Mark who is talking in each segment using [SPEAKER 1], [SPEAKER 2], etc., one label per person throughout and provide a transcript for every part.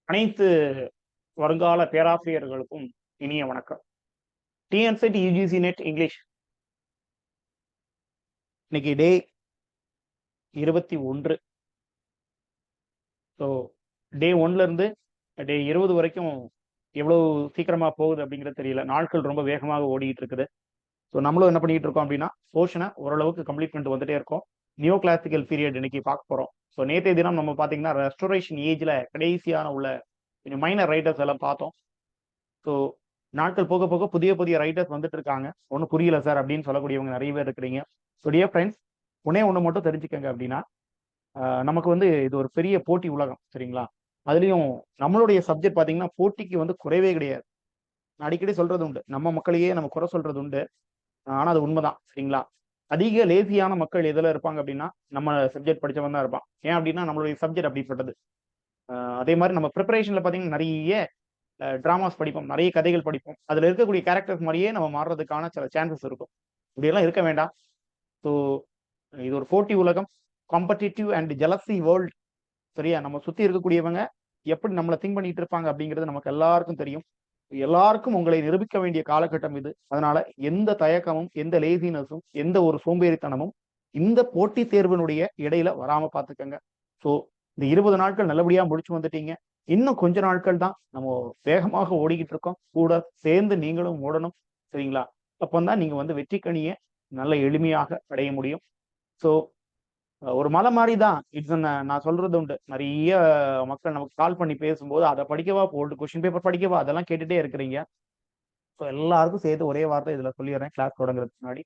[SPEAKER 1] அனைத்து வருங்கால பேராசிரியர்களுக்கும் இனிய வணக்கம். டிஎன்செட் யூஜிசி நெட் இங்கிலீஷ் இன்னைக்கு டே 21. ஸோ டே 1ல இருந்து டே 20 வரைக்கும் எவ்வளவு சீக்கிரமா போகுது அப்படிங்கிறது தெரியல. நாட்கள் ரொம்ப வேகமாக ஓடிட்டு இருக்குது. ஸோ நம்மளும் என்ன பண்ணிட்டு இருக்கோம் அப்படின்னா போர்ஷனை ஓரளவுக்கு கம்ப்ளீட் பண்ணிட்டு வந்துட்டே இருக்கோம். நியோ கிளாசிக்கல் பீரியட் இன்னைக்கு பார்க்க போறோம். ஸோ நேற்றைய தினம் நம்ம பார்த்தீங்கன்னா ரெஸ்டோரேஷன் ஏஜ்ல கடைசியான உள்ள கொஞ்சம் மைனர் ரைட்டர்ஸ் எல்லாம் பார்த்தோம். ஸோ நாட்கள் போக போக புதிய புதிய ரைட்டர்ஸ் வந்துட்டு இருக்காங்க. ஒன்றும் புரியல சார் அப்படின்னு சொல்லக்கூடியவங்க நிறைய பேர் இருக்கிறீங்க. ஸோ டியர் ஃப்ரெண்ட்ஸ், ஒன்று மட்டும் தெரிஞ்சுக்கங்க அப்படின்னா, நமக்கு வந்து இது ஒரு பெரிய போட்டி உலகம், சரிங்களா? அதுலயும் நம்மளுடைய சப்ஜெக்ட் பார்த்தீங்கன்னா போட்டிக்கு வந்து குறைவே கிடையாது. நான் அடிக்கடி சொல்றது உண்டு, நம்ம மக்களையே நம்ம குறை சொல்றது உண்டு. ஆனா அது உண்மைதான், சரிங்களா? அதிக லேசியான மக்கள் எதுல இருப்பாங்க அப்படின்னா நம்ம சப்ஜெக்ட் படிச்சவன் தான் இருப்பான். ஏன் அப்படின்னா நம்மளுடைய சப்ஜெக்ட் அப்படிப்பட்டது. அதே மாதிரி நம்ம ப்ரிப்பரேஷன்ல பார்த்தீங்கன்னா நிறைய டிராமாஸ் படிப்போம், நிறைய கதைகள் படிப்போம். அதுல இருக்கக்கூடிய கேரக்டர்ஸ் மாதிரியே நம்ம மாறுறதுக்கான சில சான்சஸ் இருக்கும். இப்படியெல்லாம் இருக்க வேண்டாம். ஸோ இது ஒரு போட்டி உலகம், காம்படிட்டிவ் அண்ட் ஜெலசி வேர்ல்ட். சரியா? நம்ம சுத்தி இருக்கக்கூடியவங்க எப்படி நம்மளை திங்க் பண்ணிட்டு இருப்பாங்க அப்படிங்கிறது நமக்கு எல்லாருக்கும் தெரியும். எல்லாருக்கும் உங்களை நிரூபிக்க வேண்டிய காலகட்டம் இது. அதனால எந்த தயக்கமும், எந்த லேசினஸும், எந்த ஒரு சோம்பேறித்தனமும் இந்த போட்டி தேர்வினுடைய இடையில வராம பாத்துக்கங்க. ஸோ இந்த 20 நாட்கள் நல்லபடியா முடிச்சு வந்துட்டீங்க. இன்னும் கொஞ்ச நாட்கள் தான் நம்ம வேகமாக ஓடிக்கிட்டு இருக்கோம். கூட சேர்ந்து நீங்களும் ஓடணும், சரிங்களா? அப்பந்தான் நீங்க வந்து வெற்றி கனியை நல்ல எளிமையாக அடைய முடியும். ஸோ ஒரு மலை மாதிரி தான் இட்ஸ். நான் சொல்றது உண்டு, நிறைய மக்கள் நமக்கு கால் பண்ணி பேசும்போது அதை படிக்கவா, போல்டு கொஸ்டின் பேப்பர் படிக்கவா, அதெல்லாம் கேட்டுட்டே இருக்கிறீங்க. ஸோ எல்லாருக்கும் சேர்த்து ஒரே வார்த்தை இதுல சொல்லிடுறேன் கிளாஸ் தொடங்குறதுக்கு முன்னாடி.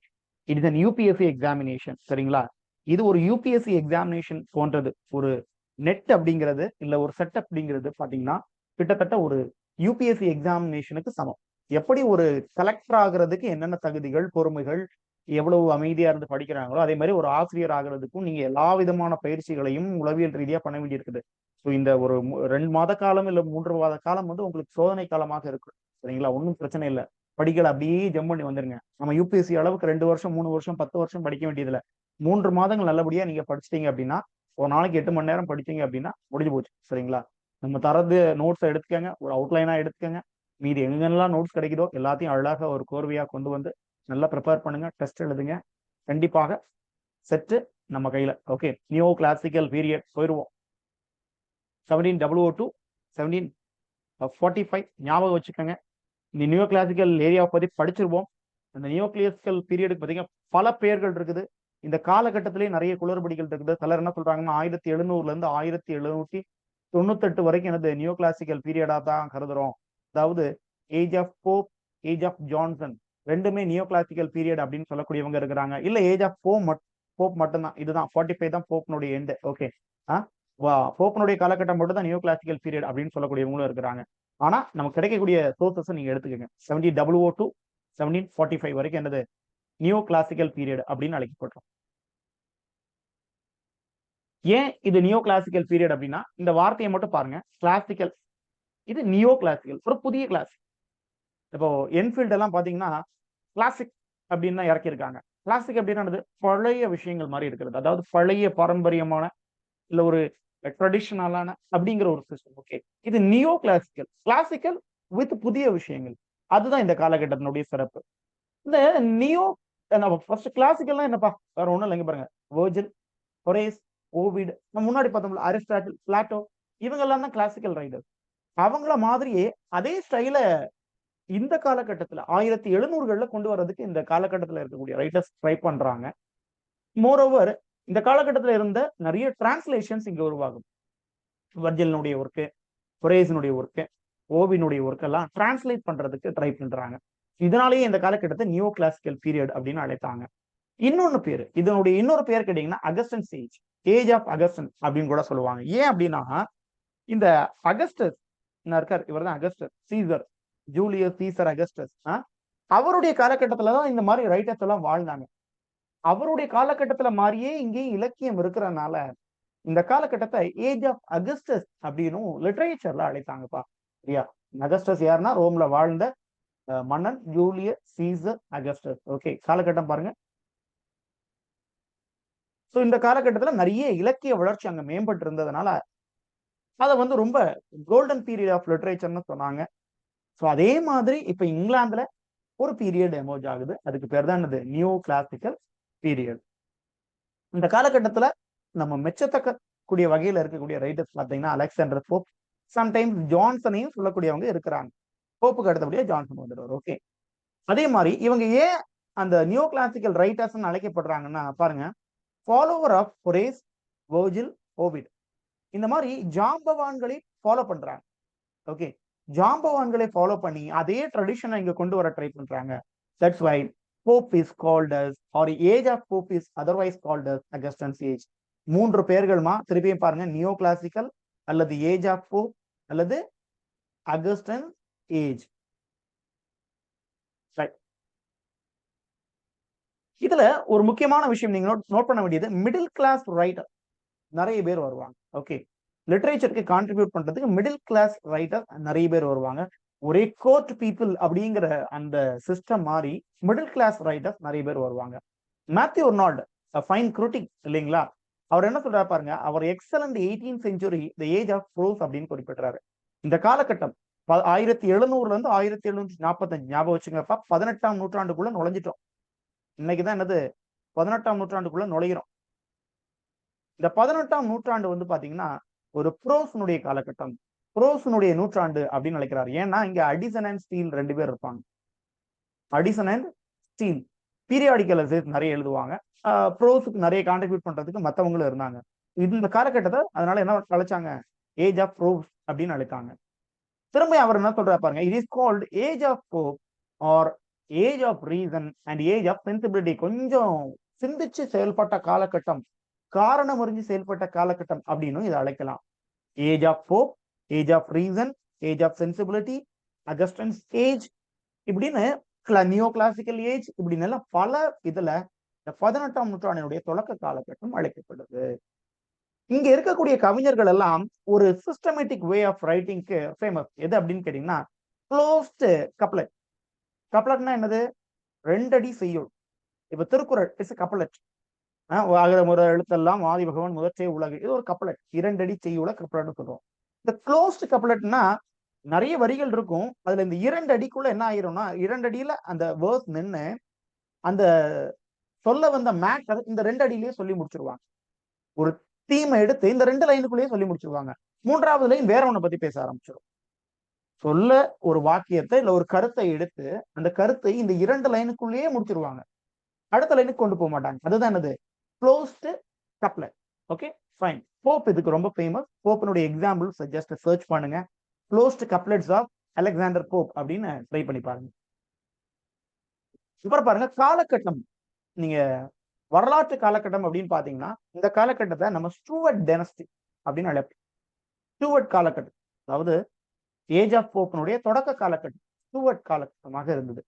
[SPEAKER 1] It is an UPSC examination, சரிங்களா? இது ஒரு யூபிஎஸ்சி எக்ஸாமினேஷன் போன்றது. ஒரு நெட் அப்படிங்கிறது இல்ல ஒரு செட் அப்படிங்கிறது பாத்தீங்கன்னா கிட்டத்தட்ட ஒரு யூபிஎஸ்சி எக்ஸாமினேஷனுக்கு சமம். எப்படி ஒரு கலெக்டர் ஆகுறதுக்கு என்னென்ன தகுதிகள், பொறுமைகள், எவ்வளவு அமைதியா இருந்து படிக்கிறாங்களோ அதே மாதிரி ஒரு ஆசிரியர் ஆகுறதுக்கும் நீங்க எல்லா விதமான பயிற்சிகளையும் உளவியல் ரீதியா பண்ண வேண்டியிருக்குது. ஸோ இந்த ஒரு 2 மாத காலம் இல்ல 3 மாத காலம் வந்து உங்களுக்கு சோதனை காலமாக இருக்கு, சரிங்களா? ஒன்றும் பிரச்சனை இல்லை. படிக்கல அப்படியே ஜம்ப் பண்ணி வந்துருங்க. நம்ம யூபிஎஸ்சி அளவுக்கு 2 வருஷம் 3 வருஷம் 10 வருஷம் படிக்க வேண்டியதுல 3 மாதங்கள் நல்லபடியா நீங்க படிச்சிட்டீங்க அப்படின்னா, ஒரு நாளைக்கு 8 மணி நேரம் படிச்சீங்க அப்படின்னா முடிஞ்சு போச்சு, சரிங்களா? நம்ம தரது நோட்ஸை எடுத்துக்கங்க, ஒரு அவுட்லைனா எடுத்துக்கங்க. மீதி எங்கெல்லாம் நோட்ஸ் கிடைக்குதோ எல்லாத்தையும் அழகாக ஒரு கோர்வையா கொண்டு வந்து நல்லா ப்ரிப்பேர் பண்ணுங்க, டெஸ்ட் எழுதுங்க. கண்டிப்பாக செட்டு நம்ம கையில. ஓகே, நியோ கிளாசிக்கல் பீரியட் போயிருவோம். 1700 to 1745 ஞாபகம் வச்சுக்கோங்க. இந்த நியோ கிளாசிக்கல் ஏரியாவை பத்தி படிச்சிருவோம். அந்த நியோ கிளாசிக்கல் பீரியடுக்கு பார்த்தீங்கன்னா பல பெயர்கள் இருக்குது. இந்த காலகட்டத்திலேயே நிறைய குளறுபடிகள் இருக்குது. சிலர் என்ன சொல்றாங்கன்னா 1700ல இருந்து 1798 வரைக்கும் எனது நியோ கிளாசிக்கல் பீரியடா தான் கருதுறோம். அதாவது age of Pope, age of Johnson ரெண்டுமே நியோ கிளாசிக்கல் பீரியட் அப்படின்னு சொல்லக்கூடியவங்க இருக்கிறாங்க. இல்ல ஏஜ் ஆஃப் போப் மட்டும்தான், இதுதான் 45 தான் போப்னுடைய எண்டு. ஓகே, போப்னுடைய காலகட்டம் மட்டும் தான் நியோ கிளாசிக்கல் பீரியட் அப்படின்னு சொல்லக்கூடியவங்களும் இருக்கிறாங்க. ஆனா நமக்கு கிடைக்கக்கூடிய சோர்சஸ் நீங்க எடுத்துக்கோங்க. 1700 to 1745 வரைக்கும் என்னது நியோ கிளாசிக்கல் பீரியட் அப்படின்னு அழைக்கப்பட்டோம். ஏன் இது நியோ கிளாசிக்கல் பீரியட் அப்படின்னா இந்த வார்த்தையை மட்டும் பாருங்க. கிளாசிக்கல், இது நியோ கிளாசிக்கல், ஒரு புதிய கிளாஸ். இப்போ என்ஃபீல்ட் எல்லாம் பாத்தீங்கன்னா கிளாசிக் அப்படின்னு தான் இறக்கியிருக்காங்க. கிளாசிக் அப்படின்னா பழைய விஷயங்கள் மாதிரி இருக்கிறது, அதாவது பழைய பாரம்பரியமான இல்ல ஒரு ட்ரெடிஷனலான அப்படிங்கிற ஒரு சிஸ்டம். ஓகே, இது நியோ கிளாசிக்கல், கிளாசிக்கல் வித் புதிய விஷயங்கள். அதுதான் இந்த காலகட்டத்தினுடைய சிறப்பு. இந்த நியோ ஃபர்ஸ்ட் கிளாசிக்கல்னா என்னப்பா, வேற ஒண்ணும் இல்லைங்க பாருங்க. வெர்ஜில், ஹொரேஸ், ஓவிட், நம்ம முன்னாடி பார்த்தோம்ல அரிஸ்டாட்டில், பிளாட்டோ, இவங்க எல்லாம் தான் கிளாசிக்கல் ரைட்டர். அவங்கள மாதிரியே அதே ஸ்டைல இந்த காலகட்டத்துல 1700களில் கொண்டு வர்றதுக்கு இந்த காலகட்டத்தில் இருக்கக்கூடிய ரைட்டர்ஸ் ட்ரை பண்றாங்க. மோரோவர் இந்த காலகட்டத்தில் இருந்த நிறைய டிரான்ஸ்லேஷன்ஸ் இங்க உருவாகும். வர்ஜிலினுடைய ஒர்க்கு, ஹொரேஸினுடைய ஒர்க்கு, ஓவினுடைய ஒர்க் எல்லாம் டிரான்ஸ்லேட் பண்றதுக்கு ட்ரை பண்றாங்க. இதனாலேயே இந்த காலகட்டத்தை நியோ கிளாசிக்கல் பீரியட் அப்படின்னு அழைத்தாங்க. இன்னொன்னு பேரு, இதனுடைய இன்னொரு பேர் கேட்டீங்கன்னா அகஸ்டன் ஏஜ், ஏஜ் ஆஃப் அகஸ்டன் அப்படின்னு கூட சொல்லுவாங்க. ஏன் அப்படின்னா இந்த அகஸ்டஸ் இருக்கார், இவர் தான் Augustus Caesar, Julius Caesar Augustus. அவருடைய காலகட்டத்துல தான் இந்த மாதிரி ரைட்டர்ஸ் எல்லாம் வாழ்ந்தாங்க. அவருடைய காலகட்டத்துல மாதிரியே இங்கேயும் இலக்கியம் இருக்கிறதுனால இந்த காலகட்டத்தை ஏஜ் ஆஃப் அகஸ்டஸ் அப்படின்னு லிட்டரேச்சர்ல அழைத்தாங்கப்பா. சரியா? அகஸ்டஸ் யாருன்னா ரோம்ல வாழ்ந்த மன்னன் ஜூலியஸ் சீசர் அகஸ்டஸ். ஓகே, காலகட்டம் பாருங்க. சோ இந்த காலகட்டத்துல நிறைய இலக்கிய வளர்ச்சி அங்க மேம்பட்டு இருந்ததுனால அதை வந்து ரொம்ப கோல்டன் பீரியட் ஆஃப் லிட்ரேச்சர்னு சொன்னாங்க. ஸோ அதே மாதிரி இப்ப இங்கிலாந்துல ஒரு பீரியட் எமர்ஜ் ஆகுது. அதுக்கு பேர் தான் என்னது? New classical period. இந்த காலகட்டத்துல நம்ம மெச்சத்தக்க கூடிய வகையில இருக்கக்கூடிய ரைட்டர்ஸ் பாத்தீங்கன்னா அலெக்சாண்டர் போப், சம்டைம்ஸ் ஜான்சனையும் சொல்லக்கூடியவங்க இருக்கிறாங்க. போப்புக்கு அடுத்தபடியா ஜான்சன் வந்துடுவார். ஓகே. அதே மாதிரி இவங்க ஏன் அந்த நியூ கிளாசிக்கல் ரைட்டர்ஸ் அழைக்கப்படுறாங்கன்னா பாருங்க, follower of Horace, Virgil, Ovid, இந்த மாதிரி ஜாம்பவான்களை ஃபாலோ பண்றாங்க. ஓகே, ஜாம்பவான்களை ஃபாலோ பண்ணி அதே ட்ரெடிஷனை இங்க கொண்டு வர ட்ரை பண்றாங்க. That's why Pope is called as, or age of Pope is otherwise called as Augustans age. 3 பெயர்கள்மா, திருப்பியும் பாருங்க, நியோ கிளாசிக்கல் அல்லது ஏஜ் ஆஃப் போப் அல்லது அகஸ்டன் ஏஜ். இதுல ஒரு முக்கியமான விஷயம் நீங்க நோட் பண்ண வேண்டியது, மிடில் கிளாஸ் ரைட்டர் நிறைய பேர் வருவாங்க. ஓகே, லிட்ரேச்சருக்கு கான்ட்ரிபியூட் பண்றதுக்கு மிடில் கிளாஸ் ரைட்டர் நிறைய பேர் வருவாங்க. ஒரே கோர்ட் பீப்புள் அப்படிங்கிற அந்த சிஸ்டம் மாதிரி மிடில் கிளாஸ் ரைட்டர்ஸ் நிறைய பேர் வருவாங்க. மேத்யூ அர்னால்ட், ஃபைன் கிரிட்டிக் இல்லைங்களா, அவர் என்ன சொல்றாரு பாருங்க, அவர் excellent 18th century the age of prose அப்படின்னு குறிப்பிட்டாரு. இந்த காலகட்டம் 1700 இருந்து 1745, ஞாபகம் வச்சுங்கப்பா, 18ஆம் நூற்றாண்டுக்குள்ள நுழைஞ்சிட்டோம். இன்னைக்குதான் என்னது, 18ஆம் நூற்றாண்டுக்குள்ள நுழைகிறோம். இந்த 18ஆம் நூற்றாண்டு வந்து பாத்தீங்கன்னா ஒரு ப்ரோஸனுடைய காலகட்டம், ப்ரோஸனுடைய நூற்றாண்டு அப்படின்னு நினைக்கிறாரு. ஏன்னா இங்க அடிசன் அண்ட் ஸ்டீல் 2 பேர் இருப்பாங்க. அடிசன் அண்ட் ஸ்டீல் பீரியாடிக்கல் நிறைய எழுதுவாங்க. ப்ரோஸுக்கு நிறைய கான்ட்ரிபியூட் பண்றதுக்கு மத்தவங்களும் இருந்தாங்க. இந்த காலகட்டத்தை அதனால என்ன அழைச்சாங்க, ஏஜ் ஆஃப் ப்ரோஸ் அப்படின்னு அழைத்தாங்க. திரும்ப அவர் என்ன சொல்றாரு பாருங்க, it is called age of Pope or age of reason and age of sensibility. கொஞ்சம் சிந்திச்சு செயல்பட்ட காலகட்டம், காரணம் அறிஞ்சு செயல்பட்ட காலகட்டம் அப்படின்னு இதை அழைக்கலாம். Age of Pope, age of reason, age of sensibility, Augustans age, இப்படின்னு நியோ கிளாசிக்கல் ஏஜ், இப்படின்னு எல்லாம் பல இதுல இந்த 18ஆம் நூற்றாண்டினுடைய தொடக்க காலகட்டம் அழைக்கப்படுது. இங்க இருக்கக்கூடிய கவிஞர்கள் எல்லாம் ஒரு சிஸ்டமேட்டிக் வே ஆஃப் ரைட்டிங்க்கு ஃபேமஸ். எது அப்படின்னு கேட்டீங்கன்னா க்ளோஸ்ட் கப்லெட். கப்லெட்னா என்னது, 2 அடி செய்யுள். இப்ப திருக்குறள் இஸ் கப்லெட். ஒரு எழுத்தெல்லாம் ஆதி பகவான் முதற்றே உலகு, இது ஒரு கப்லெட். 2 அடி செய்யுள கப்லெட்னு சொல்றோம். இந்த க்ளோஸ்ட் கப்லெட்னா நிறைய வரிகள் இருக்கும். அதுல இந்த 2 அடிக்குள்ள என்ன ஆயிரும்னா, 2 அடியில அந்த வேர்ஸ் நின்று அந்த சொல்ல வந்த மேட்டர் இந்த 2 அடியிலேயே சொல்லி முடிச்சிருவாங்க. ஒரு தீமை எடுத்து இந்த 2 லைனுக்குள்ளேயே சொல்லி முடிச்சிருவாங்க. 3வது லைன் வேற ஒன்ன பத்தி பேச ஆரம்பிச்சிடும். சொல்ல ஒரு வாக்கியத்தை இல்ல ஒரு கருத்தை எடுத்து அந்த கருத்தை இந்த 2 லைனுக்குள்ளேயே முடிச்சிருவாங்க. அடுத்த லைனுக்கு கொண்டு போக மாட்டாங்க. அதுதான் என்னது, closed couplet. Okay fine. Pope இதுக்கு ரொம்ப ஃபேமஸ். போப்பினுடைய எக்ஸாம்பிள் ஜஸ்ட் சர்ச் பண்ணுங்க, closed couplets of Alexander Pope அப்படின்னு ட்ரை பண்ணி பாருங்க. அப்புறம் பாருங்க காலகட்டம், நீங்க வரலாற்று காலகட்டம் அப்படின்னு பாத்தீங்கன்னா இந்த காலகட்டத்தை நம்ம ஸ்டூவர்ட் டைனஸ்டி அப்படின்னு அழைப்போம். ஸ்டூவர்ட் காலகட்டம், அதாவது ஏஜ் ஆஃப் போப்பினுடைய தொடக்க காலகட்டம் ஸ்டூவர்ட் காலகட்டமாக இருந்தது.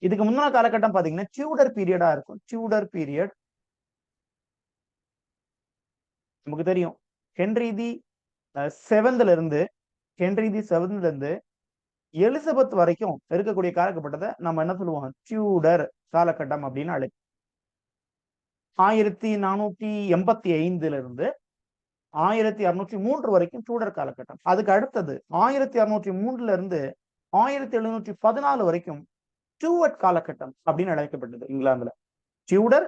[SPEAKER 1] இதுக்கு முன்னான காலகட்டம் பாத்தீங்கன்னா டியூடர் பீரியடா இருக்கும். டியூடர் பீரியட் நமக்கு தெரியும். ஹென்றி தி செவன்த்ல இருந்து எலிசபெத் வரைக்கும் இருக்கக்கூடிய காலகட்டத்தை நம்ம என்ன சொல்லுவோம், டியூடர் காலகட்டம் அப்படின்னு அழைப்போம். 1485 இருந்து 1603 வரைக்கும் டியூடர் காலகட்டம். அதுக்கு அடுத்தது 1603 இருந்து 1714 வரைக்கும் ஸ்டூவர்ட் காலகட்டம் அப்படின்னு அழைக்கப்பட்டது இங்கிலாந்துல. Tudor,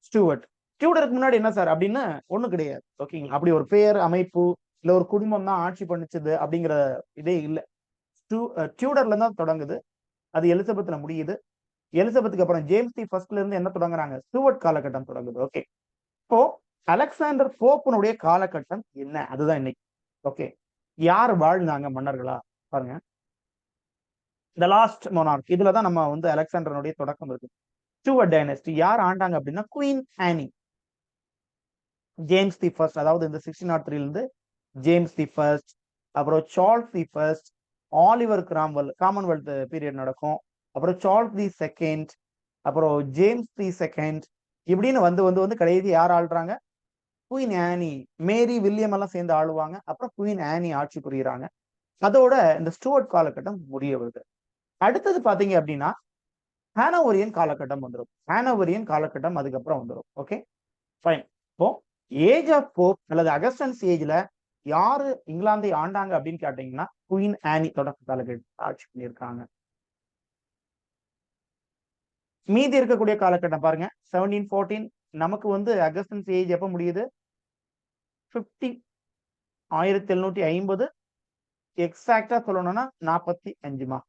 [SPEAKER 1] Stuart. டியூடருக்கு முன்னாடி என்ன சார் அப்படின்னு ஒண்ணு கிடையாது. ஓகேங்களா, அப்படி ஒரு பெயர் அமைப்பு இல்ல ஒரு குடும்பம் தான் ஆட்சி பண்ணிச்சது அப்படிங்கிற இதே இல்ல. டியூடர்ல தான் தொடங்குது, அது எலிசபெத்ல முடியுது. எலிசபெத்துக்கு அப்புறம் ஜேம்ஸ் தி ஃபர்ஸ்ட்ல இருந்து என்ன தொடங்குறாங்க, ஸ்டூவர்ட் காலகட்டம் தொடங்குது. ஓகே, இப்போ அலெக்சாண்டர் போப்பனுடைய காலகட்டம் என்ன, அதுதான் இன்னைக்கு. ஓகே, யார் வாழ்ந்தாங்க மன்னர்களா பாருங்க. த லாஸ்ட் மொனார்க், இதுலதான் நம்ம வந்து அலெக்சாண்டருடைய தொடக்கம் இருக்கு. ஸ்டூவர்ட் டைனஸ்டி யார் ஆண்டாங்க அப்படின்னா queen Anne. James the first, அதாவது இந்த 1603 இருந்து ஜேம்ஸ் தி ஃபர்ஸ்ட், அப்புறம் Charles the first, Oliver Cromwell, commonwealth period நடக்கும். அப்புறம் சார்ல்ஸ் தி செகண்ட், அப்புறம் ஜேம்ஸ் தி செகண்ட், இப்படின்னு வந்து வந்து வந்து கடைசி யார் ஆள்றாங்க, குவீன் ஆனி. மேரி வில்லியம் எல்லாம் சேர்ந்து ஆளுவாங்க. அப்புறம் குவீன் ஆனி ஆட்சி புரியுறாங்க. அதோட இந்த ஸ்டூவர்ட் காலகட்டம் முடிய வருது. அடுத்தது பாத்தீங்க அப்படின்னா ஹானோவரியன் காலகட்டம் வந்துடும். ஹானோவரியன் காலகட்டம் அதுக்கப்புறம் வந்துடும். Okay fine. இப்போ ஏஜ் ஆஃப் போப் அல்லது அகஸ்டன்ஸ் ஏஜ்ல யாரு இங்கிலாந்தை ஆண்டாங்க அப்படின்னு கேட்டீங்கன்னா குயின் ஆனி தொடக்க காலகட்டத்தில் ஆட்சி பண்ணியிருக்காங்க. மீதி இருக்கக்கூடிய காலகட்டம் பாருங்க 1714. நமக்கு வந்து அகஸ்டன்ஸ் ஏஜ் எப்ப முடியுது? 50 1750. எக்ஸாக்டா சொல்லணும்னா 45மா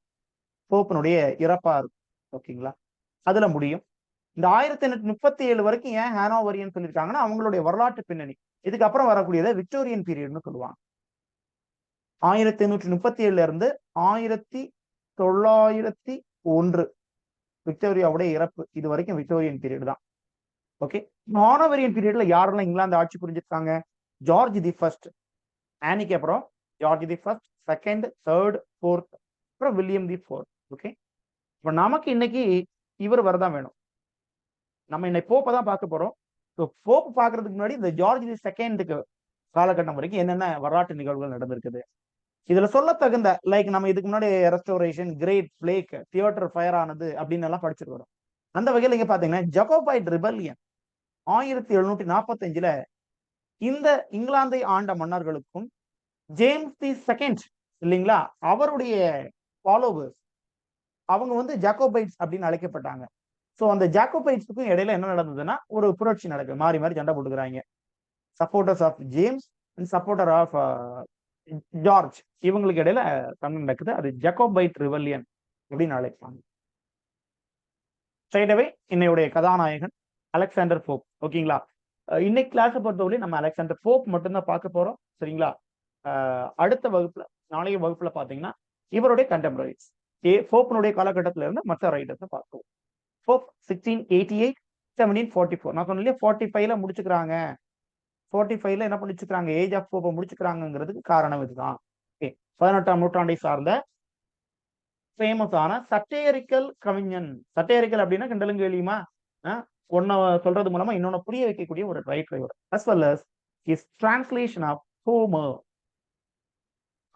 [SPEAKER 1] போப்பனுடைய இறப்பா இருக்கும். ஓகேங்களா, அதுல முடியும். இந்த 1837 வரைக்கும் ஏன் ஹானோவரியன் சொல்லியிருக்காங்கன்னா அவங்களுடைய வரலாற்று பின்னணி. இதுக்கப்புறம் வரக்கூடியதை விக்டோரியன் பீரியட்னு சொல்லுவாங்க. 1837 இருந்து 1901 விக்டோரியாவுடைய இறப்பு, இது வரைக்கும் விக்டோரியன் பீரியட் தான். ஓகே, ஹானோவரியன் பீரியட்ல யாரெல்லாம் இங்கிலாந்து ஆட்சி புரிஞ்சிருக்காங்க? ஜார்ஜ் தி ஃபர்ஸ்ட், ஆனிக்கு அப்புறம் George the first, second, third, fourth, அப்புறம் வில்லியம் தி ஃபோர்த். ஓகே, இப்ப நமக்கு இன்னைக்கு இவர் வரதான் வேணும். நம்ம இன்னைக்கு போப்பை தான் பார்க்க போறோம். ஸோ போப் பார்க்கறதுக்கு முன்னாடி இந்த ஜார்ஜ் தி செகண்டுக்கு காலகட்டம் வரைக்கும் என்னென்ன வரலாற்று நிகழ்வுகள் நடந்திருக்குது, இதுல சொல்ல தகுந்த லைக் நம்ம இதுக்கு முன்னாடி restoration, great plague, theatre fire ஆனது அப்படின்னு எல்லாம் படிச்சுட்டு வரோம். அந்த வகையில் இங்க பாத்தீங்கன்னா ஜக்கோபைட் ரிபல்லியன் 1745ல இந்த இங்கிலாந்தை ஆண்ட மன்னர்களுக்கும் ஜேம்ஸ் தி செகண்ட் இல்லைங்களா அவருடைய ஃபாலோவர்ஸ் அவங்க வந்து ஜாக்கோபைட்ஸ் அப்படின்னு அழைக்கப்பட்டாங்க. ஸோ அந்த ஜாக்கோபைட்ஸுக்கும் இடையில என்ன நடந்ததுன்னா ஒரு புரட்சி நடக்குது, மாறி மாறி சண்டை போட்டுக்கிறாங்க. Supporters of James and supporter of George, இவங்களுக்கு இடையில சண்டை நடக்குது. அது ஜக்கோபைட் ரிவல்லியன் அப்படின்னு அழைப்பாங்க. ஸ்ட்ரைட்டவே இன்னையுடைய கதாநாயகன் அலெக்சாண்டர் போப். ஓகேங்களா, இன்னைக்கு கிளாஸை பொறுத்தவரை நம்ம அலெக்சாண்டர் போப் மட்டும்தான் பார்க்க போறோம். சரிங்களா, அடுத்த வகுப்புல நாளைய வகுப்புல பாத்தீங்கன்னா இவருடைய கண்டெம்பரரிஸ் போப்பனுடைய காலகட்டத்தில இருந்து மற்ற ரைட்டர்ஸை பார்ப்போம். போப் 1688 1744. நான் சொன்னேன் 45ல முடிச்சுக்கிறாங்க. 45ல என்ன பண்ணிச்சுக்கிறாங்க, ஏஜ் ஆஃப் போப்பை முடிச்சுக்கிறாங்கிறதுக்கு காரணம் இதுதான். 18ஆம் நூற்றாண்டை சார்ந்த ஃபேமஸான சட்டேரிக்கல் கவிஞன். சட்டேரிக்கல் அப்படின்னா கிண்டலும் கேலியுமா, ஒன்ன சொல்றது மூலமா இன்னொன்னு புரிய வைக்கக்கூடிய ஒரு ரைட்டர் இவர். As well as his translation of Homer,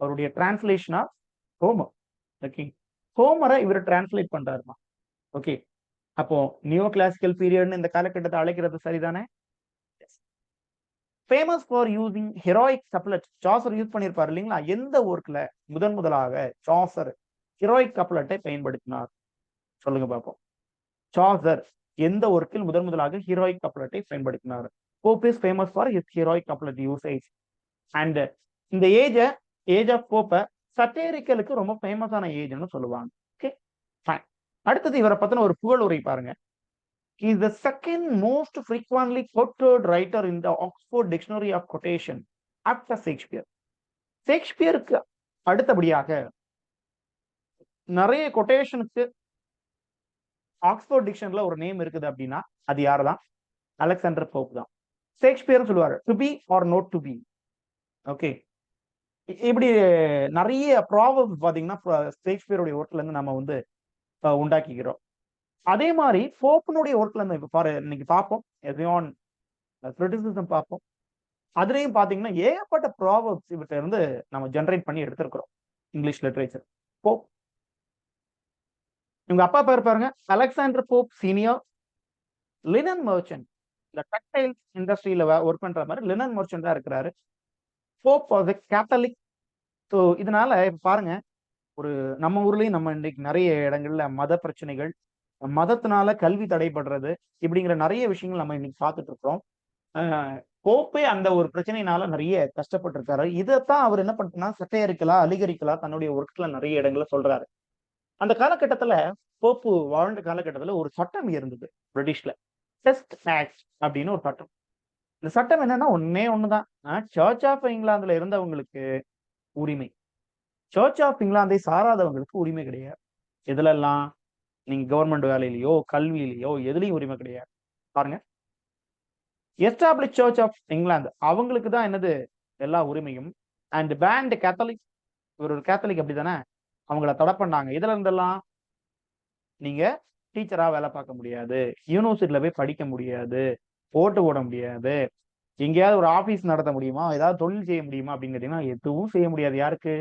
[SPEAKER 1] அவருடைய டிரான்ஸ்லேஷன் ஆஃப் ஹோமர். ஓகே, ஹோமரை இவர் டிரான்ஸ்லேட் பண்றாருமா. ஓகே, அப்போ நியோ கிளாசிக்கல் பீரியட்னு இந்த காலகட்டத்தை அழைக்கிறது சரிதானே? Famous for using heroic couplet. Chaucer use பண்ணியிருப்பார் இல்லைங்களா, எந்த ஒர்க்ல முதலாக சாசர் ஹெரோயிக் கப்லெட்டை பயன்படுத்தினார் சொல்லுங்க பார்ப்போம். சாசர் எந்த ஒர்க்கில் முதலாக ஹீரோயிக் கப்லெட்டை பயன்படுத்தினார்? Pope is famous for his heroic couplet usage. And இந்த ஏஜ் ஆஃப் போப்பை சட்டேரிக்கலுக்கு ரொம்ப ஃபேமஸான ஏஜ்னு சொல்லுவாங்க. Okay, fine. அடுத்தது இவரை பத்தின ஒரு புகழ் உரை பாருங்க. He is the second most frequently quoted writer in the Oxford Dictionary of Quotation after Shakespeare. ஷேக்ஸ்பியருக்கு அடுத்தபடியாக நிறைய கொட்டேஷனுக்கு ஆக்ஸ்போர்ட் டிக்ஷனரில ஒரு நேம் இருக்குது அப்படின்னா அது யாருதான்? அலெக்சாண்டர் போப் தான். ஷேக்ஸ்பியர் சொல்லுவாரு to be or not to be. Okay, இப்படி நிறைய ப்ராவர்ப்ஸ் பாத்தீங்கன்னா ஷேக்ஸ்பியருடைய ஒர்க்ல இருந்து நம்ம வந்து உண்டாக்கிக்கிறோம். அதே மாதிரி போப்பனுடைய ஒர்க்ல இருந்து இப்ப பாரு இன்னைக்கு பார்ப்போம், எதையான் கிரிட்டிசிசம் பார்ப்போம். அதுலயும் பாத்தீங்கன்னா ஏகப்பட்ட ப்ராவர்ப்ஸ் இவர்கிட்ட இருந்து நம்ம ஜெனரேட் பண்ணி எடுத்திருக்கிறோம் இங்கிலீஷ் லிட்டரேச்சர். போப் இவங்க அப்பா பேர் பாருங்க, Alexander Pope senior, linen merchant. இந்த டெக்டைல் இண்டஸ்ட்ரியில ஒர்க் பண்ற மாதிரி லினன் மர்ச்சன்டா இருக்கிறாரு. Pope was a Catholic. So இதனால இப்ப பாருங்க, ஒரு நம்ம ஊர்லயும் நம்ம இன்னைக்கு நிறைய இடங்கள்ல மத பிரச்சனைகள், மதத்தினால கல்வி தடைபடுறது, இப்படிங்கிற நிறைய விஷயங்கள் நம்ம இன்னைக்கு பார்த்துட்டு இருக்கோம். போப்பே அந்த ஒரு பிரச்சனையினால நிறைய கஷ்டப்பட்டு இருக்காரு. இதைத்தான் அவர் என்ன பண்ணா சட்டையரிக்கலா அலிகரிக்கலா தன்னுடைய ஒர்க்ல நிறைய இடங்கள்ல சொல்றாரு. அந்த காலகட்டத்துல போப்பு வாழ்ந்த காலகட்டத்துல ஒரு சட்டம் இருந்தது பிரிட்டிஷ்ல, டெஸ்ட் ஆக்ட் அப்படின்னு ஒரு சட்டம். இந்த சட்டம் என்னன்னா ஒன்னே ஒண்ணுதான், சர்ச் ஆஃப் இங்கிலாந்துல இருந்தவங்களுக்கு உரிமை, சர்ச் ஆஃப் இங்கிலாந்தை சாராதவங்களுக்கு உரிமை கிடையாது. இதுல எல்லாம் நீங்க கவர்மெண்ட் வேலையிலயோ கல்வியிலயோ எதுலயும் உரிமை கிடையாது. பாருங்க, எஸ்டாப்ளிஷ் சர்ச் ஆஃப் இங்கிலாந்து அவங்களுக்கு தான் என்னது எல்லா உரிமையும். அண்ட் பேண்ட் கேத்தலிக், ஒரு கேத்தலிக் அப்படித்தானே, அவங்கள தடை பண்ணாங்க. இதுல இருந்தெல்லாம் நீங்க டீச்சரா வேலை பார்க்க முடியாது, யூனிவர்சிட்டியில போய் படிக்க முடியாது, ஓட்டு போட முடியாது, எங்கேயாவது ஒரு ஆபீஸ் நடத்த முடியுமா, ஏதாவது தொழில் செய்ய முடியுமா அப்படின்னு கேட்டீங்கன்னா எதுவும் செய்ய முடியாது. யாருக்கு?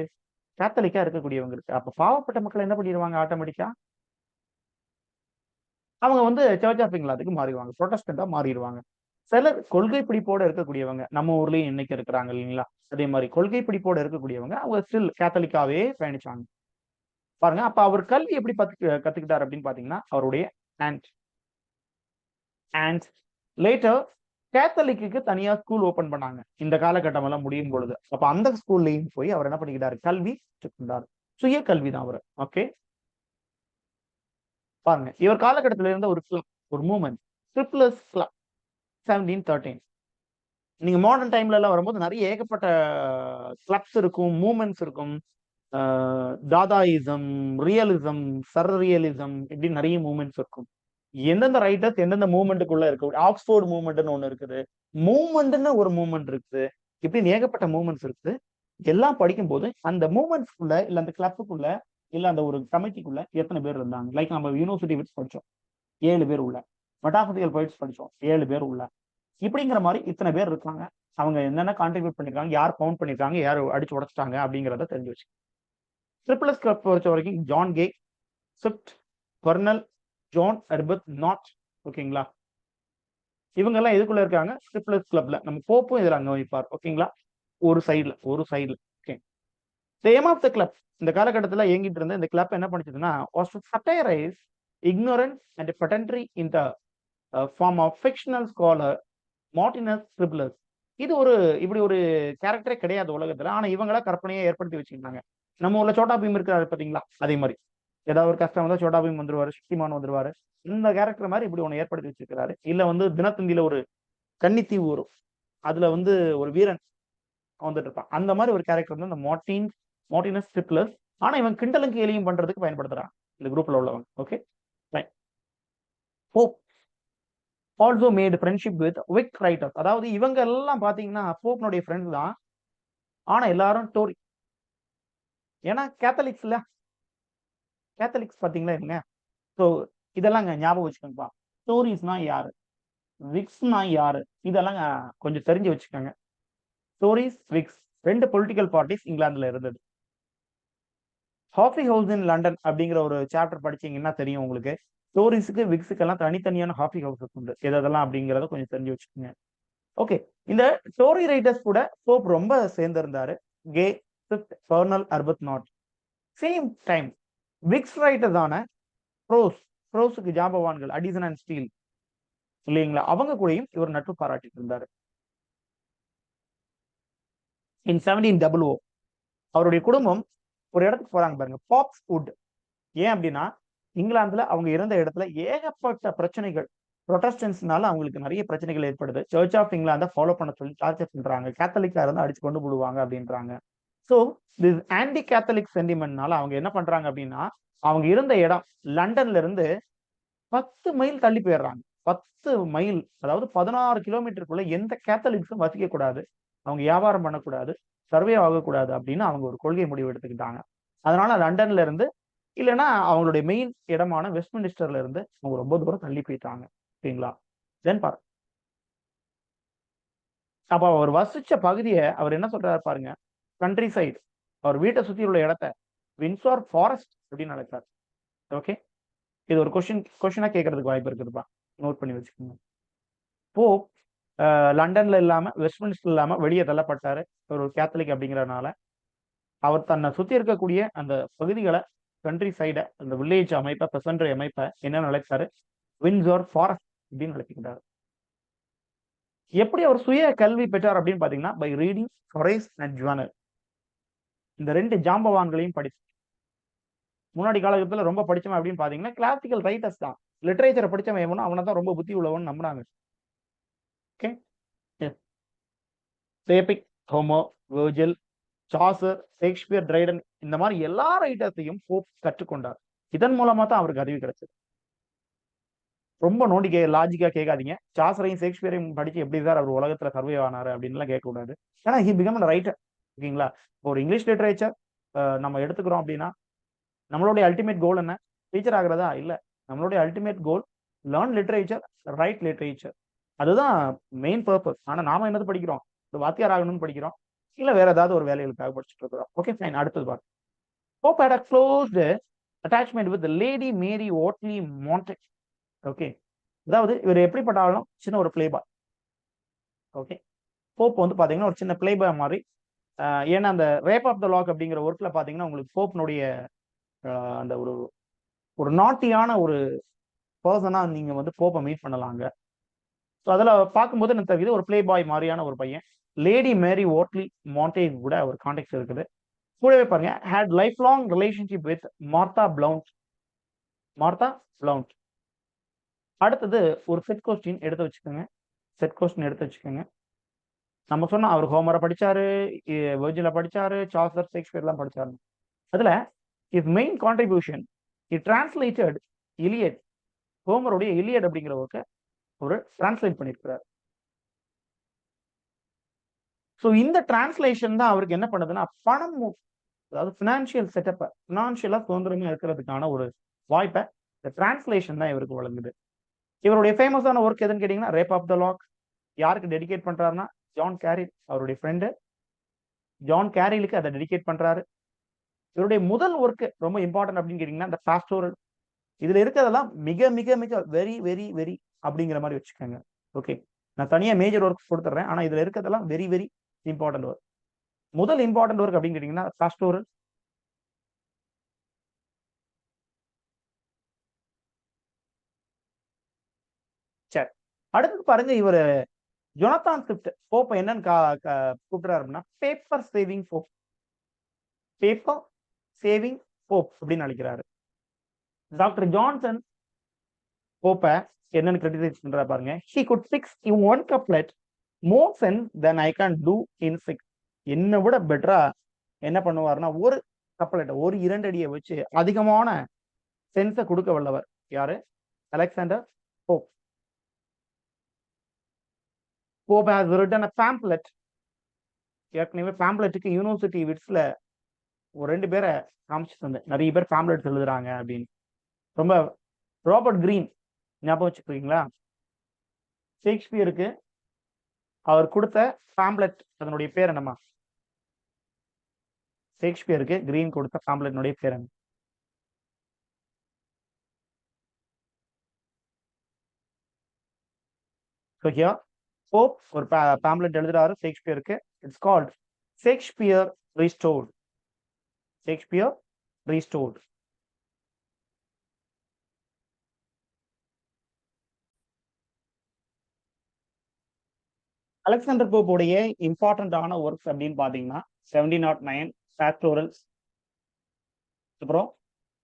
[SPEAKER 1] கேத்தலிக்கா இருக்கக்கூடியவங்களுக்கு. அப்ப பாவப்பட்ட மக்கள் என்ன பண்ணிடுவாங்க, ஆட்டோமேட்டிக்கா அவங்க வந்து சர்ச் ஆஃப் இங்கிலாந்துக்கு மாறிடுவாங்க, ப்ரொடெஸ்டண்டா மாறிடுவாங்க. சிலர் கொள்கை பிடிப்போட இருக்கக்கூடியவங்க நம்ம ஊர்லயும் இன்னைக்கு இருக்கிறாங்க இல்லைங்களா? அதே மாதிரி கொள்கை பிடிப்போட இருக்கக்கூடியவங்க அவங்க ஸ்டில் கேத்தலிக்காவே பயணிச்சாங்க. பாருங்க, அப்ப அவர் கல்வி எப்படி கத்துக்கிட்டாரு அப்படின்னு பாத்தீங்கன்னா, அவருடைய ஆண்ட் அண்ட் லேட்டர் கேத்தலிக்கு தனியா ஸ்கூல் ஓபன் பண்ணாங்க இந்த காலகட்டம் எல்லாம் முடியும் பொழுது. அப்ப அந்த ஸ்கூல்லயும் போய் அவர் என்ன பண்ணிக்கிட்டாரு, கல்வி கற்றுக்கொண்டார். சுய கல்வி தான் அவர். ஓகே, பாருங்க, இவர் காலகட்டத்தில் இருந்த ஒரு கிளப், ஒரு மூவ்மெண்ட், ட்ரிப்ளஸ் கிளப் 1713. நீங்க மாடர்ன் டைம்ல எல்லாம் வரும்போது நிறைய ஏகப்பட்ட கிளப்ஸ் இருக்கும், மூவ்மெண்ட்ஸ் இருக்கும். தாதாயிசம், ரியலிசம், சர்ரியலிசம், இப்படி நிறைய மூவ்மெண்ட்ஸ் இருக்கும். எந்தெந்த ரைட்டர்ஸ் எந்தெந்த மூவ்மெண்ட்டுக்குள்ள இருக்கு, ஆக்ஸ்போர்ட் மூவ்மெண்ட்னு ஒண்ணு இருக்குது, மூவ்மெண்ட்னு ஒரு மூவ்மெண்ட் இருக்குது, இப்படின்னு ஏகப்பட்ட மூவ்மெண்ட்ஸ் இருக்குது. எல்லாம் படிக்கும்போது அந்த மூவ்மெண்ட்ஸ்க்குள்ள இல்ல அந்த கிளப்புக்குள்ள இல்ல அந்த ஒரு கமிட்டிக்குள்ள எத்தனை பேர் இருந்தாங்க? லைக் நம்ம யூனிவர்சிட்டி விட்ஸ் படிச்சோம், 7 பேர் உள்ள. மெட்டாபிசிக்கல் போயிட்ஸ் படிச்சோம், 7 பேர் உள்ள. இப்படிங்கிற மாதிரி இத்தனை பேர் இருக்காங்க. அவங்க என்னென்ன கான்ட்ரிபியூட் பண்ணிருக்காங்க, யார் கவுண்ட் பண்ணிருக்காங்க, யார் அடிச்சு உடைச்சிட்டாங்க அப்படிங்கிறத தெரிஞ்சு வச்சு. ட்ரிபிள்எஸ் கிளப் பொறுத்த வரைக்கும் John K, Swift, Parnell, John Herbert not. ஓகேங்களா? இவங்க எல்லாம் எதுக்குள்ள இருக்காங்க? ட்ரிபிள்எஸ் கிளப்ல. நம்ம போப்பும் இதுல அங்க வைப்பார். ஓகேங்களா? ஒரு சைடுல. Okay, aim of the club இந்த காலகட்டத்துல இயங்கிட்டு இருந்த இந்த கிளப் என்ன பண்ணிச்சதுன்னா, was to satirize ignorance and pedantry in the form of fictional scholar Martinus Scriblerus. இது இப்படி ஒரு கேரக்டரே கிடையாது உலகத்துல. ஆனா இவங்களா கற்பனையை ஏற்படுத்தி வச்சுக்கிட்டாங்க. நம்ம ஊர்ல சோட்டா பீம் இருக்கிறாரு பாத்தீங்களா? அதே மாதிரி ஏதாவது ஒரு கஷ்டம் வந்தா சோட்டா பீம் வந்துருவாரு, சக்திமான் வந்துருவாரு. இந்த கேரக்டர் மாதிரி இப்படி ஒண்ணு ஏற்படுத்தி வச்சிருக்காரு. இல்ல தினத்தந்தியில ஒரு கன்னித்தீவு வரும், அதுல ஒரு வீரன் வந்துட்டு இருப்பான். அந்த மாதிரி ஒரு கேரக்டர் வந்து இந்த மார்டினஸ் ட்ரிபிளஸ். ஆனா இவன் கிண்டலும் கேலியும் பண்றதுக்கு பயன்படுத்துறான் இந்த குரூப்ல உள்ளவங்க. Okay, Pope also made friendship with Whig writers. அதாவது இவங்க எல்லாம் பாத்தீங்கன்னா போப்னுடைய ஃப்ரெண்ட்ஸ் தான். ஆனா எல்லாரும் டோரி. ஏன்னா கேத்தலிக்ஸ் இல்ல, கேத்தலிக்ஸ் பாத்தீங்களா இவங்க. ஸோ இதெல்லாம் ஞாபகம் வச்சுக்கோங்கப்பா. டோரிஸ்னா யாரு, விக்ஸ்னா யாரு, இதெல்லாம் கொஞ்சம் தெரிஞ்சு வச்சுக்கோங்க. டோரிஸ், விக்ஸ், 2 பொலிட்டிக்கல் பார்ட்டிஸ் இங்கிலாந்துல இருந்தது. ஹாஃபி ஹவுஸ் இன் லண்டன் அப்படிங்கிற ஒரு சாப்டர் படிச்சீங்கன்னா தெரியும் உங்களுக்கு. டோரிஸுக்கு விக்ஸுக்கு எல்லாம் தனித்தனியான ஹாஃபி ஹவுசஸ் உண்டு. எதெல்லாம் அப்படிங்கிறத கொஞ்சம் தெரிஞ்சு வச்சுக்கோங்க. ஓகே, இந்த ஸ்டோரி ரைட்டர்ஸ் கூட போப் ரொம்ப சேர்ந்திருந்தாரு. Gay, Swift, Parnell, Arbuthnot. Same time Whigs ரைட்டர்ஸான ப்ரோஸுக்கு ஜாம்பவான்கள் அடிசன் அண்ட் ஸ்டீல் இல்லைங்களா, அவங்க கூடயும் இவர் நட்பு பாராட்டிட்டு இருந்தாரு. இன் 1700 அவருடைய குடும்பம் ஒரு இடத்துக்கு போறாங்க பாருங்க, பாப்ஸ் வுட். ஏன் அப்படின்னா இங்கிலாந்துல அவங்க இருந்த இடத்துல ஏகப்பட்ட பிரச்சனைகள், ப்ரொட்டஸ்டன்ஸ்னால அவங்களுக்கு நிறைய பிரச்சனைகள் ஏற்படுது. சர்ச் ஆஃப் இங்கிலாந்தை ஃபாலோ பண்ண சொல்லி டார்ச்சர் பண்றாங்க. கேத்தலிக்கா இருந்தா அடிச்சு கொண்டு போடுவாங்க அப்படின்றாங்க. ஸோ திஸ் ஆன்டி கேத்தலிக் சென்டிமெண்ட்னால அவங்க என்ன பண்றாங்க அப்படின்னா, அவங்க இருந்த இடம் லண்டன்ல இருந்து 10 மைல் தள்ளி போயிடுறாங்க. 10 மைல், அதாவது 16 கிலோமீட்டருக்குள்ள எந்த கேத்தலிக்ஸும் வசிக்க கூடாது, அவங்க வியாபாரம் பண்ணக்கூடாது, சர்வே ஆகக்கூடாது அப்படின்னு அவங்க ஒரு கொள்கை முடிவு எடுத்துக்கிட்டாங்க. அதனால லண்டன்ல இருந்து இல்லைன்னா அவங்களுடைய மெயின் இடமான வெஸ்ட்மினிஸ்டர்ல இருந்து அவங்க ரொம்ப தூரம் தள்ளி போயிட்டாங்க. ஓகேங்களா? தென் பாருங்க, அப்ப அவர் வசிச்ச பகுதியை அவர் என்ன சொல்றாரு பாருங்க, கண்ட்ரி சைடு. அவர் வீட்டை சுத்தி உள்ள இடத்த வின்சார் ஃபாரஸ்ட் அப்படின்னு அழைக்கிறார். ஓகே, இது ஒரு கொஸ்டினா கேட்கறதுக்கு வாய்ப்பு இருக்குதுப்பா, நோட் பண்ணி வச்சுக்கோங்க. போப் லண்டன்ல இல்லாம வெஸ்ட்மினிஸ்டர் இல்லாம வெளியே தள்ளப்பட்டாரு. ஒரு கேத்தலிக் அப்படிங்கறதுனால அவர் தன்னை சுத்தி இருக்கக்கூடிய அந்த பகுதிகளை, கண்ட்ரி சைட, அந்த வில்லேஜ் அமைப்பை, பெசன்ட்ரி அமைப்பை என்ன அழைத்தாரு, வின்சார் ஃபாரஸ்ட் அப்படின்னு அழைக்கிறார். எப்படி அவர் சுய கல்வி பெற்றார் அப்படின்னு பாத்தீங்கன்னா, by reading Horace and Juvenal. இந்த 2 ஜாம்பவான்களையும் படிச்சு, முன்னாடி காலகட்டத்துல ரொம்ப படிச்சவன் அப்படின்னு பாத்தீங்கன்னா கிளாசிக்கல் ரைட்டர்ஸ் தான். லிட்டரேச்சரை படிச்சவன் எவனோ அவனை தான் ரொம்ப புத்தி உள்ளவன் நம்பினாங்க. ஓகே, சேபிக், Homer, Virgil, Chaucer, Shakespeare, Dryden, இந்த மாதிரி எல்லா ரைட்டர்ஸையும் போப் கற்றுக்கொண்டார். இதன் மூலமா தான் அவருக்கு அறிவு கிடைச்சது. ரொம்ப நோண்டி லாஜிக்கா கேட்காதீங்க. சாசரையும் ஷேக்ஸ்பியரையும் படிச்சு எப்படி சார் அவர் உலகத்துல சர்வே ஆனாரு அப்படின்லாம் கேட்கக்கூடாது. ஏன்னா ஹி பிகம் ரைட்டர். ஓகேங்களா? ஒரு இங்கிலீஷ் லிட்டரேச்சர் நம்ம எடுத்துக்கிறோம் அப்படின்னா நம்மளுடைய அல்டிமேட் கோல் என்ன? டீச்சர் ஆகிறதா? இல்ல. நம்மளுடைய ultimate goal learn literature, right literature. அதுதான் மெயின் பர்பஸ். ஆனா நாம என்னது படிக்கிறோம்? ஒரு வாத்தியார் ஆகணும்னு படிக்கிறோம், இல்ல வேற ஏதாவது ஒரு வேலைகளுக்காக படிச்சுட்டு இருக்கிறோம். ஓகே ஃபைன், அடுத்தது பாருங்க. Pope had a closed attachment with lady Mary Wortley Montagu. Okay, அதாவது இவர் எப்படிப்பட்ட ஆளும், சின்ன ஒரு பிளே பாய். ஓகே. போப் வந்து பாத்தீங்கன்னா ஒரு சின்ன பிளே பாய் மாதிரி. ஏன்னா அந்த ரேப் ஆஃப் த லாக் அப்படிங்கிற ஒர்க்ல பாத்தீங்கன்னா உங்களுக்கு போப்னுடைய அந்த ஒரு ஒரு நாட்டியான ஒரு பர்சனா நீங்க வந்து போப்பை மீட் பண்ணலாங்க. ஸோ அதில் பார்க்கும்போது எனக்கு தெரியுது ஒரு பிளே பாய் மாதிரியான ஒரு பையன். லேடி மேரி ஓட்லி மாண்டேஜ் கூட ஒரு கான்டெக்ட் இருக்குது. கூடவே பாருங்க, had life long relationship with Martha Blount. Martha Blount. அடுத்தது ஒரு செட் கொஸ்டின் எடுத்து வச்சுக்கோங்க. செட் கொஸ்டின் எடுத்து வச்சுக்கோங்க. நம்ம சொன்னோம் அவர் ஹோமரை படிச்சாரு, வெர்ஜில படிச்சாரு, சார்லஸ் ஷேக்ஸ்பியர்லாம் படிச்சாரு. அதுல his main contribution it translated Iliad. ஹோமருடைய இலியட் அப்படிங்கிற ஒர்க்கை ஒரு டிரான்ஸ்லேட் பண்ணியிருக்கிறார். ஸோ இந்த டிரான்ஸ்லேஷன் தான் அவருக்கு என்ன பண்ணுதுன்னா பணம், அதாவது பினான்சியல் செட்டப்பை, பினான்சியலா சுதந்திரமா இருக்கிறதுக்கான ஒரு வாய்ப்பை இந்த டிரான்ஸ்லேஷன் தான் இவருக்கு வழங்குது. இவருடைய ஃபேமஸான ஒர்க் எதுன்னு கேட்டீங்கன்னா ரேப் ஆஃப் த லாக். யாருக்கு டெடிகேட் பண்றாருன்னா ஜான் கேரில், அவருடைய ஃப்ரெண்டு ஜான் கேரிலுக்கு அதை டெடிகேட் பண்றாரு. இவருடைய முதல் ஒர்க் ரொம்ப இம்பார்ட்டன்ட் அப்படின்னு கேட்டீங்கன்னா இந்த பாஸ்டோரல். இதுல இருக்கிறதெல்லாம் மிக மிக மிக வெரி வெரி வெரி அப்படிங்கிற மாதிரி வச்சுக்கோங்க. ஓகே, நான் தனியா மேஜர் ஒர்க் கொடுத்துட்றேன். ஆனா இதுல இருக்கிறதெல்லாம் வெரி வெரி இம்பார்ட்டன்ட் ஒர்க். முதல் இம்பார்ட்டன்ட் ஒர்க் அப்படின்னு கேட்டீங்கன்னா பாஸ்டோரல். சரி, அடுத்து பாருங்க, இவர் ஜொனதான் ஸ்விஃப்ட் போப்ப என்னன்னு கூப்பிடுறாரு அப்படின்னா paper saving Pope. Paper saving Pope அப்படின்னு அழைக்கிறாரு. டாக்டர் ஜான்சன் போப்ப என்னன்னு கிரிட்டிசைஸ் பண்றா பாருங்க. he could fix in one couplet more sense than I can do in six. என்ன விட பெட்டரா என்ன பண்ணுவாருன்னா ஒரு கப்பலெட்டை, ஒரு இரண்டடியை வச்சு அதிகமான சென்ஸை கொடுக்க வல்லவர் யாரு? Alexander Pope. Pope has written a pamphlet. ஏற்கனவே பேம்ப்ளெட்டுக்கு யூனிவர்சிட்டி விட்ஸ்ல ஒரு 2 பேரை காமிச்சு தந்தேன். நிறைய பேர் பேம்ப்ளெட்ஸ் எழுதுறாங்க அப்படின்னு. ரொம்ப ராபர்ட் கிரீன் ஞாபகம் வச்சுக்கிறீங்களா? ஷேக்ஸ்பியருக்கு அவர் கொடுத்த பேம்ப்ளெட், அதனுடைய பேர் என்னமா? ஷேக்ஸ்பியருக்கு கிரீன் கொடுத்த பேம்ப்ளெட்னுடைய பேர் என்ன? So here, போப் ஒரு பேம்ப்ளெட் எழுதுறாரு ஷேக்ஸ்பியருக்கு. It's called Shakespeare restored. Shakespeare restored. Alexander போப்புடைய இம்பார்ட்டன்டான ஒர்க்ஸ் அப்படின்னு பாத்தீங்கன்னா 1709 பாஸ்டோரல்ஸ். அப்புறம்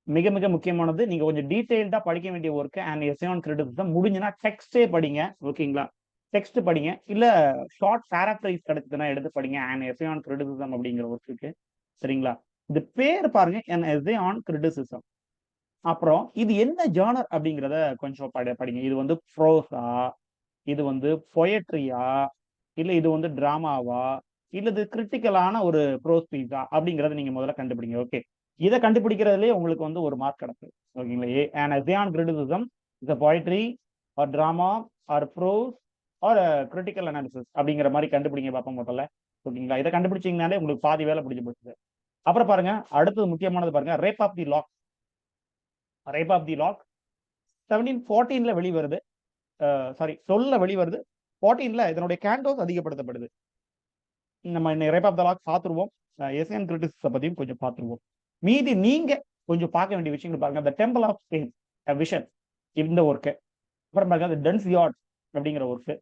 [SPEAKER 1] மிக மிக முக்கியமானது, நீங்க கொஞ்சம் டீடைல்டா படிக்க வேண்டிய work and essay on criticism. முடிஞ்சுன்னா டெக்ஸ்டே படிங்க. ஓகேங்களா? டெக்ஸ்ட் படிங்க, இல்ல ஷார்ட் பேராஃப்ரைஸ் கிடைச்சதுன்னா எடுத்து படிங்க அண்ட் எஸ்ஸே ஆன் கிரிட்டிசிசம் அப்படிங்கிற ஒர்க்குக்கு. சரிங்களா? இது பேர் பாருங்க, an essay on criticism. அப்புறம் இது என்ன ஜானர் அப்படிங்கிறத கொஞ்சம் படிங்க. இது வந்து ப்ரோஸா, இது வந்து பொயட்ரியா, இல்ல இது வந்து டிராமாவா, இல்ல இது கிரிட்டிக்கலான ஒரு ப்ரோஸ் பீஸா அப்படிங்கறத நீங்க முதல்ல கண்டுபிடிங்க. ஓகே, இதை கண்டுபிடிக்கிறதுலயே உங்களுக்கு வந்து ஒரு மார்க் கிடைக்கும். ஓகேங்களா? an essay on criticism is a poetry or drama or prose or a critical analysis அப்படிங்கிற மாதிரி கண்டுபிடிங்க பார்ப்போம் முதல்ல. ஓகேங்களா? இதை கண்டுபிடிச்சீங்கனாலே உங்களுக்கு பாதி வேலை முடிஞ்சு போச்சு. அப்புறம் பாருங்க, அடுத்தது முக்கியமானது பாருங்க, rape of the lock. Rape of the lock 1714ல வெளிவருது. சாரி, 12ல வெளிவருது. 14ல இதனுடைய கேண்டோஸ் அதிகப்படுத்தப்படுது. நம்ம ரேப் ஆஃப் த லாக் பார்த்துருவோம். எஸ்ஸே அண்ட் கிரிட்டிசிசம் பத்தியும் கொஞ்சம் பார்த்துருவோம். மீதி நீங்க கொஞ்சம் பார்க்க வேண்டிய விஷயங்கள் பாருங்க. The temple of fame, vision, இந்த ஒர்க்கு. அப்புறம் பாருங்க டன்ஸ் யார்ட் அப்படிங்கிற ஒர்க்கு.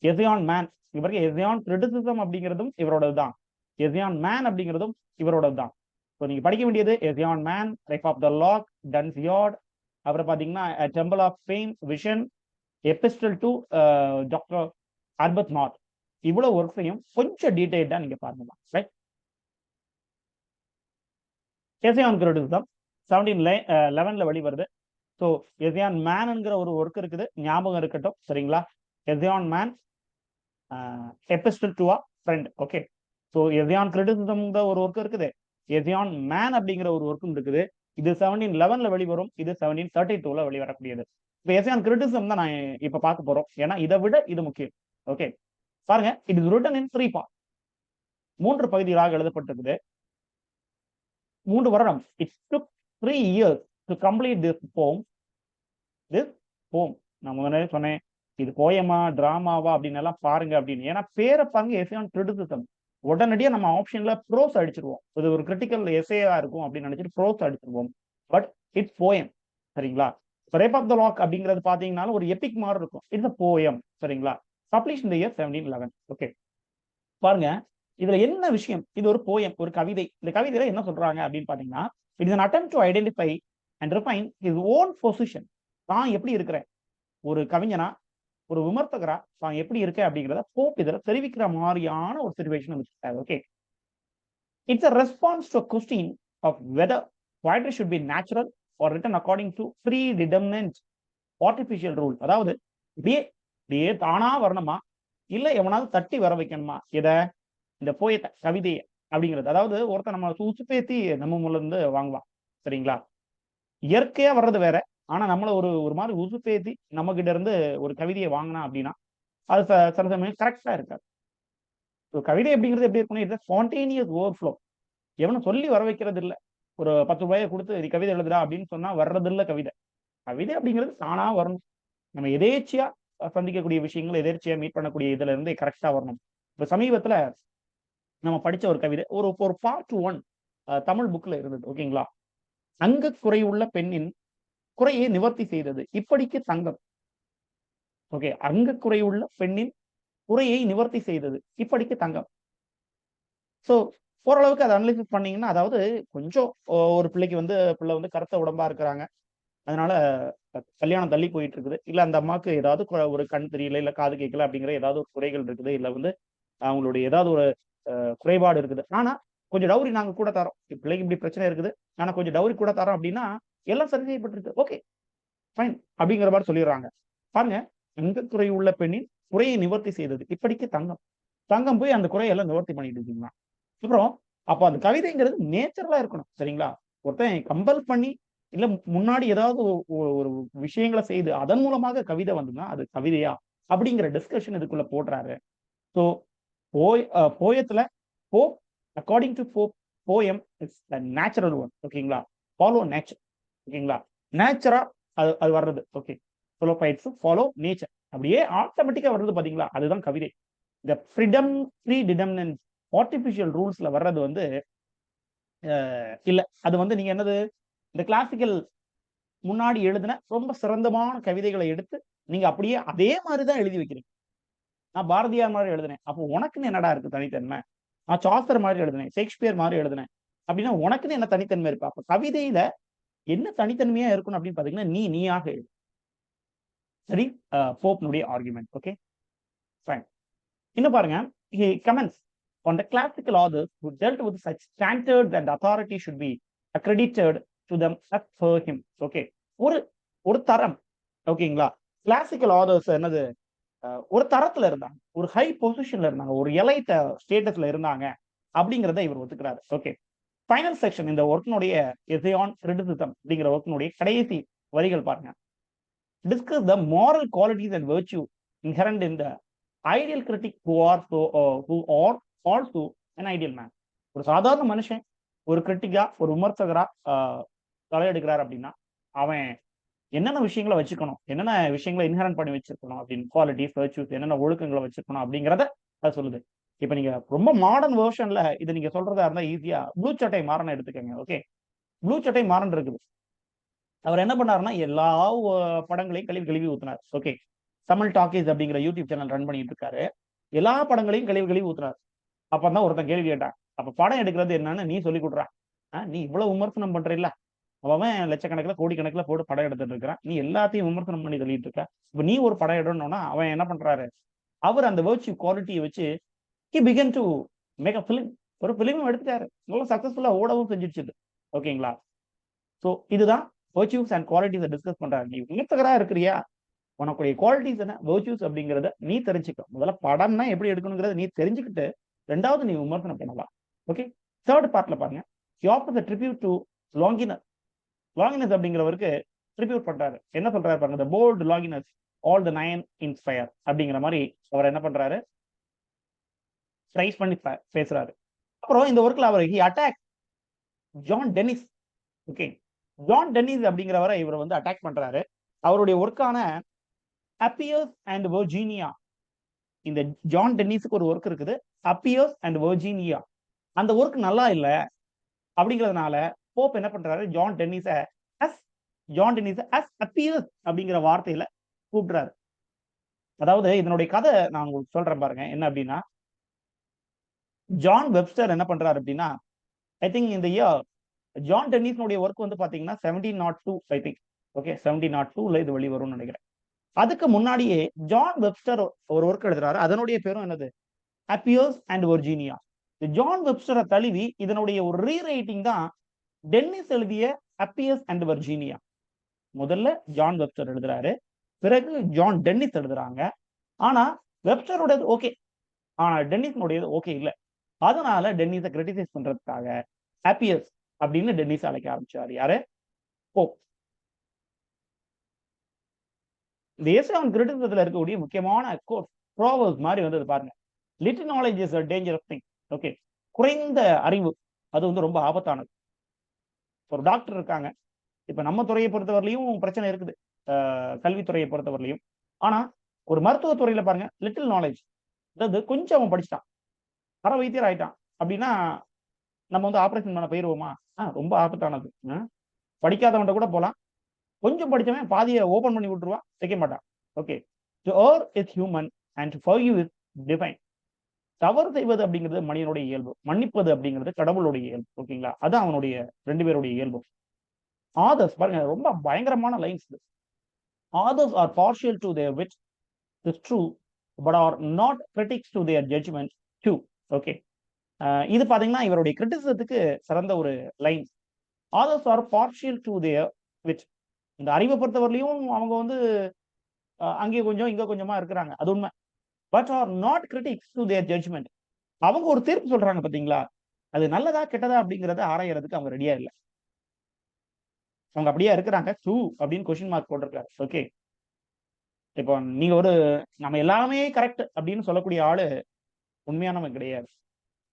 [SPEAKER 1] எஸ்ஸே ஆன் மேன், இவருக்கு எஸ்ஸே ஆன் கிரிட்டிசிசம் அப்படிங்கிறதும் இவரோடது தான். எஸ்ஸே ஆன் மேன் அப்படிங்கிறதும் இவரோடது தான். ஸோ நீங்க படிக்க வேண்டியது essay on man, rape of the lock, Dunciad, அப்புறம் பாத்தீங்கன்னா temple of fame, vision, epistle to doctor Arbuthnot. இவ்வளவு ஒர்க்ஸையும் கொஞ்சம் டீடைல்டா நீங்க பாருங்க. ரைட்? எஸ்ஸே ஆன் கிரிட்டிசிசம் 1711ல வெளிவருது. ஸோ எஸ்ஸே ஆன் மேன்ங்கிற ஒரு ஒர்க் இருக்குது, ஞாபகம் இருக்கட்டும். சரிங்களா? Essay on man, epistle to a friend. Okay, so essay on criticism ஒரு ஒர்க் இருக்குது, எஸ்ஸே ஆன் மேன் அப்படிங்கிற ஒரு ஒர்க்கும் இருக்குது. இது 1711ல வெளிவரும், இது 1732ல வெளிவரக்கூடியது. இப்போ எஸ்ஸே ஆன் கிரிட்டிசிசம் தான் நான் இப்ப பார்க்க போறோம், ஏன்னா இதை விட இது முக்கியம். ஓகே, பாருங்க, it is written in 3 part. 3 பகுதிகளாக எழுதப்பட்டிருக்குது. 3 வருடம். It took 3 years to complete this போம். திஸ் போம் நான் முதல்ல சொன்னேன், இது போயமா டிராமாவா அப்படின்னு எல்லாம் பாருங்க அப்படின்னு. ஏன்னா பேரை பாருங்க எஸ்ஏ ஆன் கிரிட்டிசிசம். உடனடியா நம்ம ஆப்ஷன்ல ப்ரோஸ் அடிச்சிருவோம். இது ஒரு கிரிட்டிக்கல் எஸ்ஏயா இருக்கும் அப்படின்னு நினைச்சிட்டு ப்ரோஸ் அடிச்சிருவோம். But it's poem. சரிங்களா? ரேப் ஆஃப் த லாக் அப்படிங்கிறது பாத்தீங்கன்னாலும் ஒரு எபிக் மாதிரி இருக்கும். It's a poem. சரிங்களா? பப்ளிஷ் இந்த இயர் 1711. ஓகே, பாருங்க இதுல என்ன விஷயம். இது ஒரு போயம், ஒரு கவிதை. இந்த கவிதையில என்ன சொல்றாங்க அப்படின்னு பாத்தீங்கன்னா, it is an attempt to identify and refine his own position. தான் எப்படி இருக்கிறேன், ஒரு கவிஞனா, ஒரு விமர்சகரா தான் எப்படி இருக்கேன் அப்படிங்கிறத போப் இதுல தெரிவிக்கிற மாதிரியான ஒரு சிச்சுவேஷன் வச்சுட்டாரு. Okay, it's a response to a question of whether poetry should be natural or written according to predetermined artificial rule. அதாவது இப்படியே இப்படியே தானா வரணுமா, இல்ல எவனாவது தட்டி வர வைக்கணுமா, இத இந்த போயத்தை, கவிதையை அப்படிங்கிறது. அதாவது ஒருத்தன் நம்ம உசுப்பேத்தி நம்ம முன்ன இருந்து வாங்குவான். சரிங்களா? இயற்கையா வர்றது வேற. ஆனா நம்மள ஒரு ஒரு மாதிரி உசுப்பேத்தி நம்ம கிட்ட இருந்து ஒரு கவிதையை வாங்கினா அப்படின்னா அது சில சமயம் கரெக்டா இருக்காது. கவிதை அப்படிங்கிறது எப்படி இருக்கணும், இது ஸ்பான்டேனியஸ் ஓவர் ஃப்ளோ. எவனும் சொல்லி வர வைக்கிறது இல்ல. ஒரு 10 ரூபாயை கொடுத்து இது கவிதை எழுதுடா அப்படின்னு சொன்னா வர்றது இல்ல கவிதை. கவிதை அப்படிங்கிறது தானா வரணும். நம்ம எதேச்சியா சந்திக்கக்கூடிய விஷயங்கள், எதேச்சியா மீட் பண்ணக்கூடிய இதுல இருந்து கரெக்டா வரணும். இப்ப சமீபத்துல நம்ம படிச்ச ஒரு கவிதை, ஒரு ஒரு பார்ட் 1 தமிழ் புக்ல இருந்தது. ஓகேங்களா? அங்க குறையுள்ள பெண்ணின் குறையை நிவர்த்தி செய்தது இப்படிக்கு தங்கம். ஓகே, அங்க குறையுள்ள பெண்ணின் குறையை நிவர்த்தி செய்தது இப்படிக்கு தங்கம். சோ ஓரளவுக்கு அதை அனலைசிஸ் பண்ணீங்கன்னா, அதாவது கொஞ்சம் ஒரு பிள்ளைக்கு வந்து பிள்ளை வந்து கருத்த உடம்பா இருக்கிறாங்க. அதனால கல்யாணம் தள்ளி போயிட்டு இருக்குது. இல்ல அந்த அம்மாவுக்கு ஏதாவது ஒரு கண் தெரியல, இல்ல காது கேட்கல அப்படிங்கிற ஏதாவது ஒரு குறைகள் இருக்குது. இல்ல வந்து அவங்களுடைய ஏதாவது ஒரு குறைபாடு இருக்குது. ஆனா கொஞ்சம் டவுரி நாங்க கூட தரோம். பிள்ளைக்கு இப்படி பிரச்சனை இருக்குது. ஆனா கொஞ்சம் டவுரி கூட தரோம் அப்படின்னா எல்லாம் சரி செய்யப்பட்டிருக்கு. ஓகே, ஃபைன் அப்படிங்கிற மாதிரி சொல்லிடுறாங்க. பாருங்க, அங்க குறை உள்ள பெண்ணின் குறையை நிவர்த்தி செய்தது இப்படிக்கு தங்கம். தங்கம் போய் அந்த குறையெல்லாம் நிவர்த்தி பண்ணிட்டு இருக்கீங்களா? அப்புறம் அப்ப அந்த கவிதைங்கிறது நேச்சுரலா இருக்கணும். சரிங்களா? ஒருத்தன் கம்பல் பண்ணி இல்ல முன்னாடி ஏதாவது ஒரு விஷயங்களை செய்து அதன் மூலமாக கவிதை வந்துன்னா அது கவிதையா அப்படிங்கிற டிஸ்கஷன் இதுக்குள்ள போடுறாரு. ஸோ போயத்துல Pope according to Pope poem is the natural one. ஓகேங்களா? Follow nature. ஓகேங்களா? நேச்சரா அது அது வர்றது. ஓகே, ஃபாலோ பைட்ஸ் ஃபாலோ நேச்சர் அப்படியே ஆட்டோமேட்டிக்கா வர்றது பாத்தீங்களா, அதுதான் கவிதை. இந்த ப்ரீடிடமினன்ட் ஆர்டிபிஷியல் ரூல்ஸ்ல வர்றது வந்து இல்ல. அது வந்து நீங்க என்னது, இந்த கிளாசிக்கல் முன்னாடி எழுதின ரொம்ப சிறந்தமான கவிதைகளை எடுத்து நீங்க அப்படியே அதே மாதிரிதான் எழுதி வைக்கிறீங்க. நான் பாரதியார் மாதிரி எழுதினேன், அப்போ உனக்குன்னு என்னடா இருக்கு தனித்தன்மை? நான் சாஸ்தர் மாதிரி எழுதினேன், ஷேக்ஸ்பியர் மாதிரி எழுதினேன் அப்படின்னா உனக்குன்னு என்ன தனித்தன்மை இருக்கு? அப்ப கவிதையில என்ன தனித்தன்மையா இருக்கணும் அப்படின்னு பாத்தீங்கன்னா, நீயாக எழுது. சரி, போப்னுடைய ஆர்குமெண்ட். Okay, fine. இன்னும் பாருங்க, he comments on the classical authors who dealt with such standards and authority should be accredited to them as per him. Okay, ஒரு ஒரு தரம். ஓகேங்களா? கிளாசிக்கல் ஆதர்ஸ் என்னது, ஒரு தரத்துல இருந்தாங்க, ஒரு ஹை பொசிஷன்ல இருந்தாங்க, ஒரு எலைட் ஸ்டேட்டஸ்ல இருந்தாங்க அப்படிங்கிறத இவர் ஒத்துக்கிறாரு. ஓகே, ஃபைனல் செக்ஷன் இந்த ஒர்க்கினுடைய எஸ்ஏ ஆன் கிரிட்டிசிசம் அப்படிங்கிற ஒர்க்கினுடைய கடைசி வரிகள் பாருங்க. Discuss the moral qualities and virtue inherent in the ideal critic who are also an ideal man. ஒரு சாதாரண மனுஷன் ஒரு கிரிட்டிக்கா, ஒரு விமர்சகரா தலையெடுக்கிறார் அப்படின்னா அவன் என்னென்ன விஷயங்களை வச்சுக்கணும், என்னென்ன விஷயங்களை இன்ஹரண்ட் பண்ணி வச்சிருக்கணும் அப்படின்னு, குவாலிட்டிஸ், வெர்ச்சுஸ், என்னென்ன ஒழுக்கங்களை வச்சிருக்கணும் அப்படிங்கிறத அது சொல்லுது. இப்ப நீங்க ரொம்ப மாடர்ன் வெர்ஷன்ல இது நீங்க சொல்றதா இருந்தா ஈஸியா ப்ளூ சட்டை மாறன் எடுத்துக்கோங்க. ஓகே, ப்ளூ சட்டை மாறன் இருக்குது. அவர் என்ன பண்ணாருன்னா எல்லா படங்களையும் கழுவி கழுவி ஊத்துனார். ஓகே, தமிழ் டாக்கீஸ் அப்படிங்கிற யூடியூப் சேனல் ரன் பண்ணிட்டு இருக்காரு. எல்லா படங்களையும் கழுவி கழுவி ஊத்துனார். அப்பதான் ஒருத்தன் கேள்வி கேட்டான், அப்ப படம் எடுக்கிறது என்னன்னு நீ சொல்லி கொடுறா, நீ இவ்வளவு விமர்சனம் பண்ற இல்ல, அவன் லட்சக்கணக்கில் கோடிக்கணக்கில் போட்டு படம் எடுத்துட்டு இருக்கிறான், நீ எல்லாத்தையும் விமர்சனம் பண்ணி சொல்லிட்டு இருக்க, இப்ப நீ ஒரு படம் எடுக்கணும்னா அவன் என்ன பண்றாரு, அவர் அந்த வெர்ச்சு குவாலிட்டியை வச்சு he began to make a film. ஒரு பிலிமும் எடுத்துட்டாரு, நல்லா சக்சஸ்ஃபுல்லா ஓடவும் செஞ்சிருச்சு. ஓகேங்களா? சோ இதுதான் வெர்ச்சுஸ் அண்ட் குவாலிட்டிஸை டிஸ்கஸ் பண்றாரு. நீ விமர்சகரா இருக்கிறியா, உனக்குடைய குவாலிட்டிஸ் என்ன, வெர்ச்சுஸ் அப்படிங்கறத நீ தெரிஞ்சுக்க. முதல்ல படம்னா எப்படி எடுக்கணுங்கிறத நீ தெரிஞ்சுக்கிட்டு ரெண்டாவது நீ விமர்சனம் பண்ணலாம். ஓகே, தேர்ட் பார்ட்ல பாருங்க, he offers a tribute to Longinus. Longinus அப்படிங்கிறவருக்கு ட்ரிபியூட் பண்றாரு. என்ன சொல்றாரு பாருங்க, the bold Longinus all the nine inspire அப்படிங்கிற மாதிரி அவர் என்ன பண்றாரு, ரைஸ் பண்ணி பேசுறாரு. அப்புறம் இந்த ஒர்க்ல அவர் he attack John Dennis. Okay, John Dennis அப்படிங்கிறவரை இவர் வந்து அட்டாக் பண்றாரு. அவருடைய ஒர்க்கான அப்பியர்ஸ் அண்ட் வெர்ஜீனியா. இந்த ஜான் டென்னிஸுக்கு ஒரு ஒர்க் இருக்குது, அப்பியர்ஸ் அண்ட் வெர்ஜீனியா. அந்த ஒர்க் நல்லா இல்ல அப்படிங்கிறதுனால போப் என்ன பண்றாரு, ஜான் டென்னிஸ அப்பியர்ஸ் அப்படிங்கிற வார்த்தையில கூப்பிடுறாரு. அதாவது இதனுடைய கதை நான் உங்களுக்கு சொல்றேன் பாருங்க. என்ன அப்படின்னா, ஜான் வெப்ஸ்டர் என்ன பண்றாரு அப்படின்னா, ஐ திங்க் இந்த இயர் ஜான் டென்னிஸ்னுடைய ஒர்க் வந்து பாத்தீங்கன்னா 1702 ஐ திங்க். ஓகே, 1702ல இது வெளிவரும்னு நினைக்கிறேன். அதுக்கு முன்னாடியே ஜான் வெப்ஸ்டர் ஒரு ஒர்க் எழுதுறாரு. அதனுடைய பேரும் என்னது, அப்பியர்ஸ் அண்ட் வெர்ஜீனியா. ஜான் வெப்ஸ்டரை தழுவி இதனுடைய ஒரு ரீரைட்டிங் தான் டென்னிஸ் எழுதிய அப்பியர்ஸ் அண்ட் வெர்ஜீனியா. முதல்ல ஜான் வெப்ஸ்டர் எழுதுறாரு, பிறகு ஜான் டென்னிஸ் எழுதுறாங்க. ஆனா வெப்ஸ்டரோடது ஓகே, ஆனா டென்னிஸ்னுடையது ஓகே இல்ல. அதனால டென்னிஸை கிரிட்டிசைஸ் பண்றதுக்காக அப்பியர்ஸ் அப்படின்னு டென்னிஸ் அழைக்க ஆரம்பிச்சாரு. யாரு, போப். இந்த எஸ்ஸே ஆன் கிரிட்டிசிசத்துல இருக்கக்கூடிய முக்கியமான கோட் ப்ரோவர்ஸ் மாதிரி வந்து பாருங்க. Little knowledge is a dangerous thing. Okay, குறைந்த அறிவு அது வந்து ரொம்ப ஆபத்தானது. ஒரு டாக்டர் இருக்காங்க, இப்ப நம்ம துறையை பொறுத்தவரையிலையும் பிரச்சனை இருக்குது, கல்வித்துறையை பொறுத்தவரையிலையும். ஆனா ஒரு மருத்துவத்துறையில பாருங்க, லிட்டில் நாலேஜ், அதாவது கொஞ்சம் அவன் படிச்சுட்டான், அரை வைத்தியர் ஆயிட்டான் அப்படின்னா நம்ம வந்து ஆபரேஷன் பண்ண போயிருவோமா? ரொம்ப ஆபத்தானது. படிக்காதவன்ட்ட கூட போலாம், கொஞ்சம் படிச்சவன் பாதியை ஓபன் பண்ணி விட்டுருவான், வைக்க மாட்டான். Okay, to err is human and to forgive is divine. தவறு செய்வது அப்படிங்கிறது மனிதனுடைய இயல்பு, மன்னிப்பது அப்படிங்கிறது கடவுளுடைய இயல்பு. ஓகேங்களா, அதான் அவனுடைய ரெண்டு பேருடைய இயல்பு. ஆதர்ஸ் பாருங்க, ரொம்ப பயங்கரமான lines. Authors are partial to their wit is true but are not critics to their judgment too. Okay, இது பாத்தீங்கன்னா இவருடைய கிரிட்டிசிசத்துக்கு சிறந்த ஒரு line. Authors are partial to their wit. இந்த அறிவை பொறுத்தவரையிலையும் அவங்க வந்து அங்கே கொஞ்சம் இங்க கொஞ்சமா இருக்கிறாங்க, அது உண்மை. But are not critics to their judgement. அவங்க ஒரு தீர்ப்பு சொல்றாங்க பாத்தீங்களா, அது நல்லதா கெட்டதா அப்படிங்கறத ஆராயறதுக்கு அவங்க ரெடியா இல்லை. அவங்க அப்படியே இருக்கிறாங்க, ட்ரூ அப்படின்னு கொஸ்டின் மார்க் போட்டிருக்காரு. ஓகே, இப்போ நீங்க ஒரு நம்ம எல்லாமே கரெக்ட் அப்படின்னு சொல்லக்கூடிய ஆளு உண்மையானவன் கிடையாது.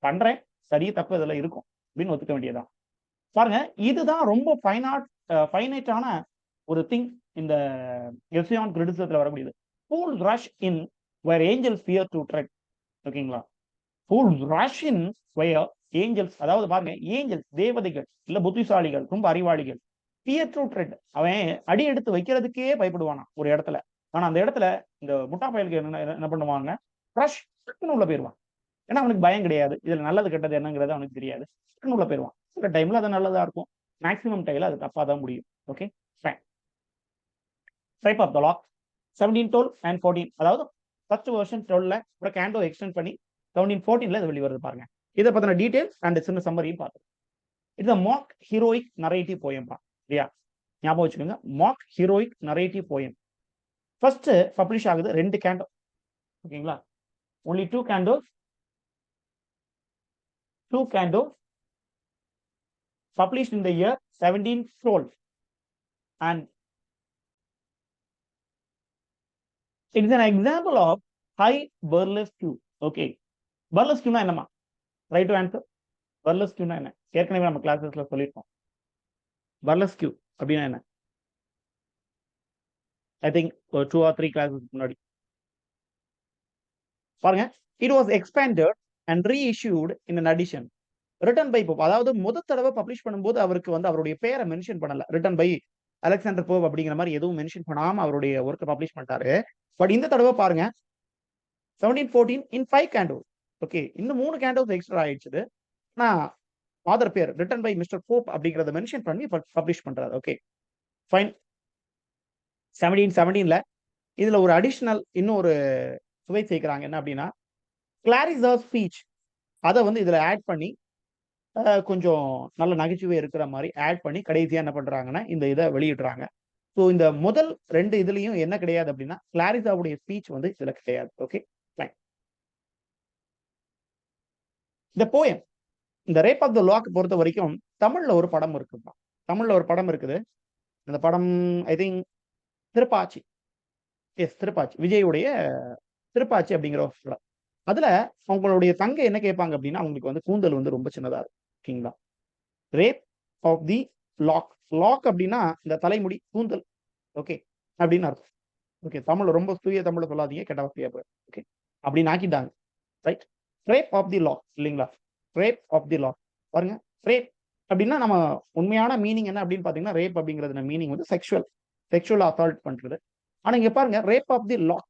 [SPEAKER 1] பண்றேன், சரி தப்பு இதெல்லாம் இருக்கும் அப்படின்னு ஒத்துக்க வேண்டியதான். பாருங்க, இதுதான் ரொம்ப ஃபைனைட்டான ஒரு திங் இந்த எஸ்ஸே ஆன் கிரிட்டிசிசத்துல வரக்கூடியது. Fools rush in where angels fear to tread. ஓகேங்களா, fools rush in where angels, அதாவது பாருங்க, ஏஞ்சல்ஸ் தேவதைகள் இல்ல புத்திசாலிகள் ரொம்ப அறிவாளிகள், fear to tread, அவன் அடி எடுத்து வைக்கிறதுக்கே பயப்படுவானா ஒரு இடத்துல. ஆனா அந்த இடத்துல இந்த முட்டா பயலுக்கு என்ன பண்ணுவாங்க, ரஷ் டக்குன்னு உள்ள போயிருவான். ஏன்னா அவனுக்கு பயம் கிடையாது, இதுல நல்லது கெட்டது என்னங்கிறது அவனுக்கு தெரியாது, டக்குன்னு உள்ள போயிருவான். சில டைம்ல அது நல்லதா இருக்கும், மேக்ஸிமம் டைம்ல அது தப்பா தான் முடியும். Okay, type of the lock 1712 and 14, அதாவது ஃபர்ஸ்ட் வெர்ஷன் 12ல அப்புறம் கேண்டோ எக்ஸ்டெண்ட் பண்ணி 1714ல இது வெளிவருது பாருங்க. இதை பத்தின டீடைல்ஸ் அண்ட் சின்ன சம்மரியும் பார்த்து. It's a mock heroic narrative poem பா, இல்லையா, ஞாபகம் வச்சுக்கோங்க, mock heroic narrative poem. First publish ஆகுது 2 கேண்டோ. ஓகேங்களா, only 2 cantos published in the year 1712 and it is an example of high burlesque. Okay, burlesque-னா என்னமா, ரைட் டு ஆன்சர். burlesque-னா என்ன, ஏற்கனவே நம்ம கிளாसेसல சொல்லிருக்கோம். burlesque அப்படினா என்ன, ஐ திங்க் 2 or 3 கிளாसेस முன்னாடி பாருங்க. it was expanded and reissued in an edition written by Pope. அதாவது முதல் தடவை பப்ளிஷ் பண்ணும்போது அவருக்கு வந்து அவருடைய பேரை மென்ஷன் பண்ணல, ரிட்டன் பை அலெக்சாண்டர் போப் அப்படிங்கிற மாதிரி எதுவும் மென்ஷன் பண்ணாம அவருடைய ஒர்க்கை பப்ளிஷ் பண்ணிட்டாரு. பட் இந்த தடவை பாருங்க 1714 in 5 cantos. ஓகே, இந்த 3 cantos எக்ஸ்ட்ரா ஆயிடுச்சு. ஆனா ஆதர் பேர் ரிட்டன் பை மிஸ்டர் போப் அப்படிங்கறத மென்ஷன் பண்ணி பப்ளிஷ் பண்றாரு. Okay fine. 1717ல இதுல ஒரு அடிஷனல் இன்னொரு சுவை சேர்க்கிறாங்க. என்ன அப்படின்னா, கிளாரிஸா ஸ்பீச் அதை வந்து இதுல ஆட் பண்ணி கொஞ்சம் நல்ல நகைச்சுவை இருக்கிற மாதிரி ஆட் பண்ணி கடைசியா என்ன பண்றாங்கன்னா இந்த இதை வெளியிடுறாங்க. ஸோ இந்த முதல் 2 இதுலயும் என்ன கிடையாது அப்படின்னா, கிளாரிஸாவுடைய ஸ்பீச் வந்து இதுல கிடையாது. Okay fine. இந்த போயம், இந்த ரேப் ஆஃப் த லாக் பொறுத்த வரைக்கும் தமிழ்ல ஒரு படம் இருக்குப்பா, தமிழ்ல ஒரு படம் இருக்குது. அந்த படம் ஐ திங்க் திருப்பாச்சி, திருப்பாச்சி, விஜயுடைய திருப்பாச்சி அப்படிங்கிற ஒரு படம். அதுல அவங்களுடைய தங்கை என்ன கேட்பாங்க அப்படின்னா, அவங்களுக்கு வந்து கூந்தல் வந்து ரொம்ப சின்னதா இருக்கும். ஓகேங்களா, rape of the lock, lock அப்படின்னா இந்த தலைமுடி, கூந்தல். ஓகே அப்படின்னு அர்த்தம். ஓகே, தமிழ் ரொம்ப தூய தமிழ்ல சொல்லாதீங்க, கெட்ட வார்த்தையா போயிடும். ஓகே, அப்படின்னு ஆக்கிட்டாங்க. ரைட். ரேப் ஆஃப் தி லா இல்லைங்களா? ரேப் ஆஃப் தி லா. பாருங்க, ரேப் அப்படின்னா நம்ம உண்மையான மீனிங் என்ன அப்படின்னு பாத்தீங்கன்னா, ரேப் அப்படிங்கிறது மீனிங் வந்து செக்ஷுவல் அசால்ட் பண்றது. ஆனா இங்க பாருங்க, ரேப் ஆஃப் தி லாக்.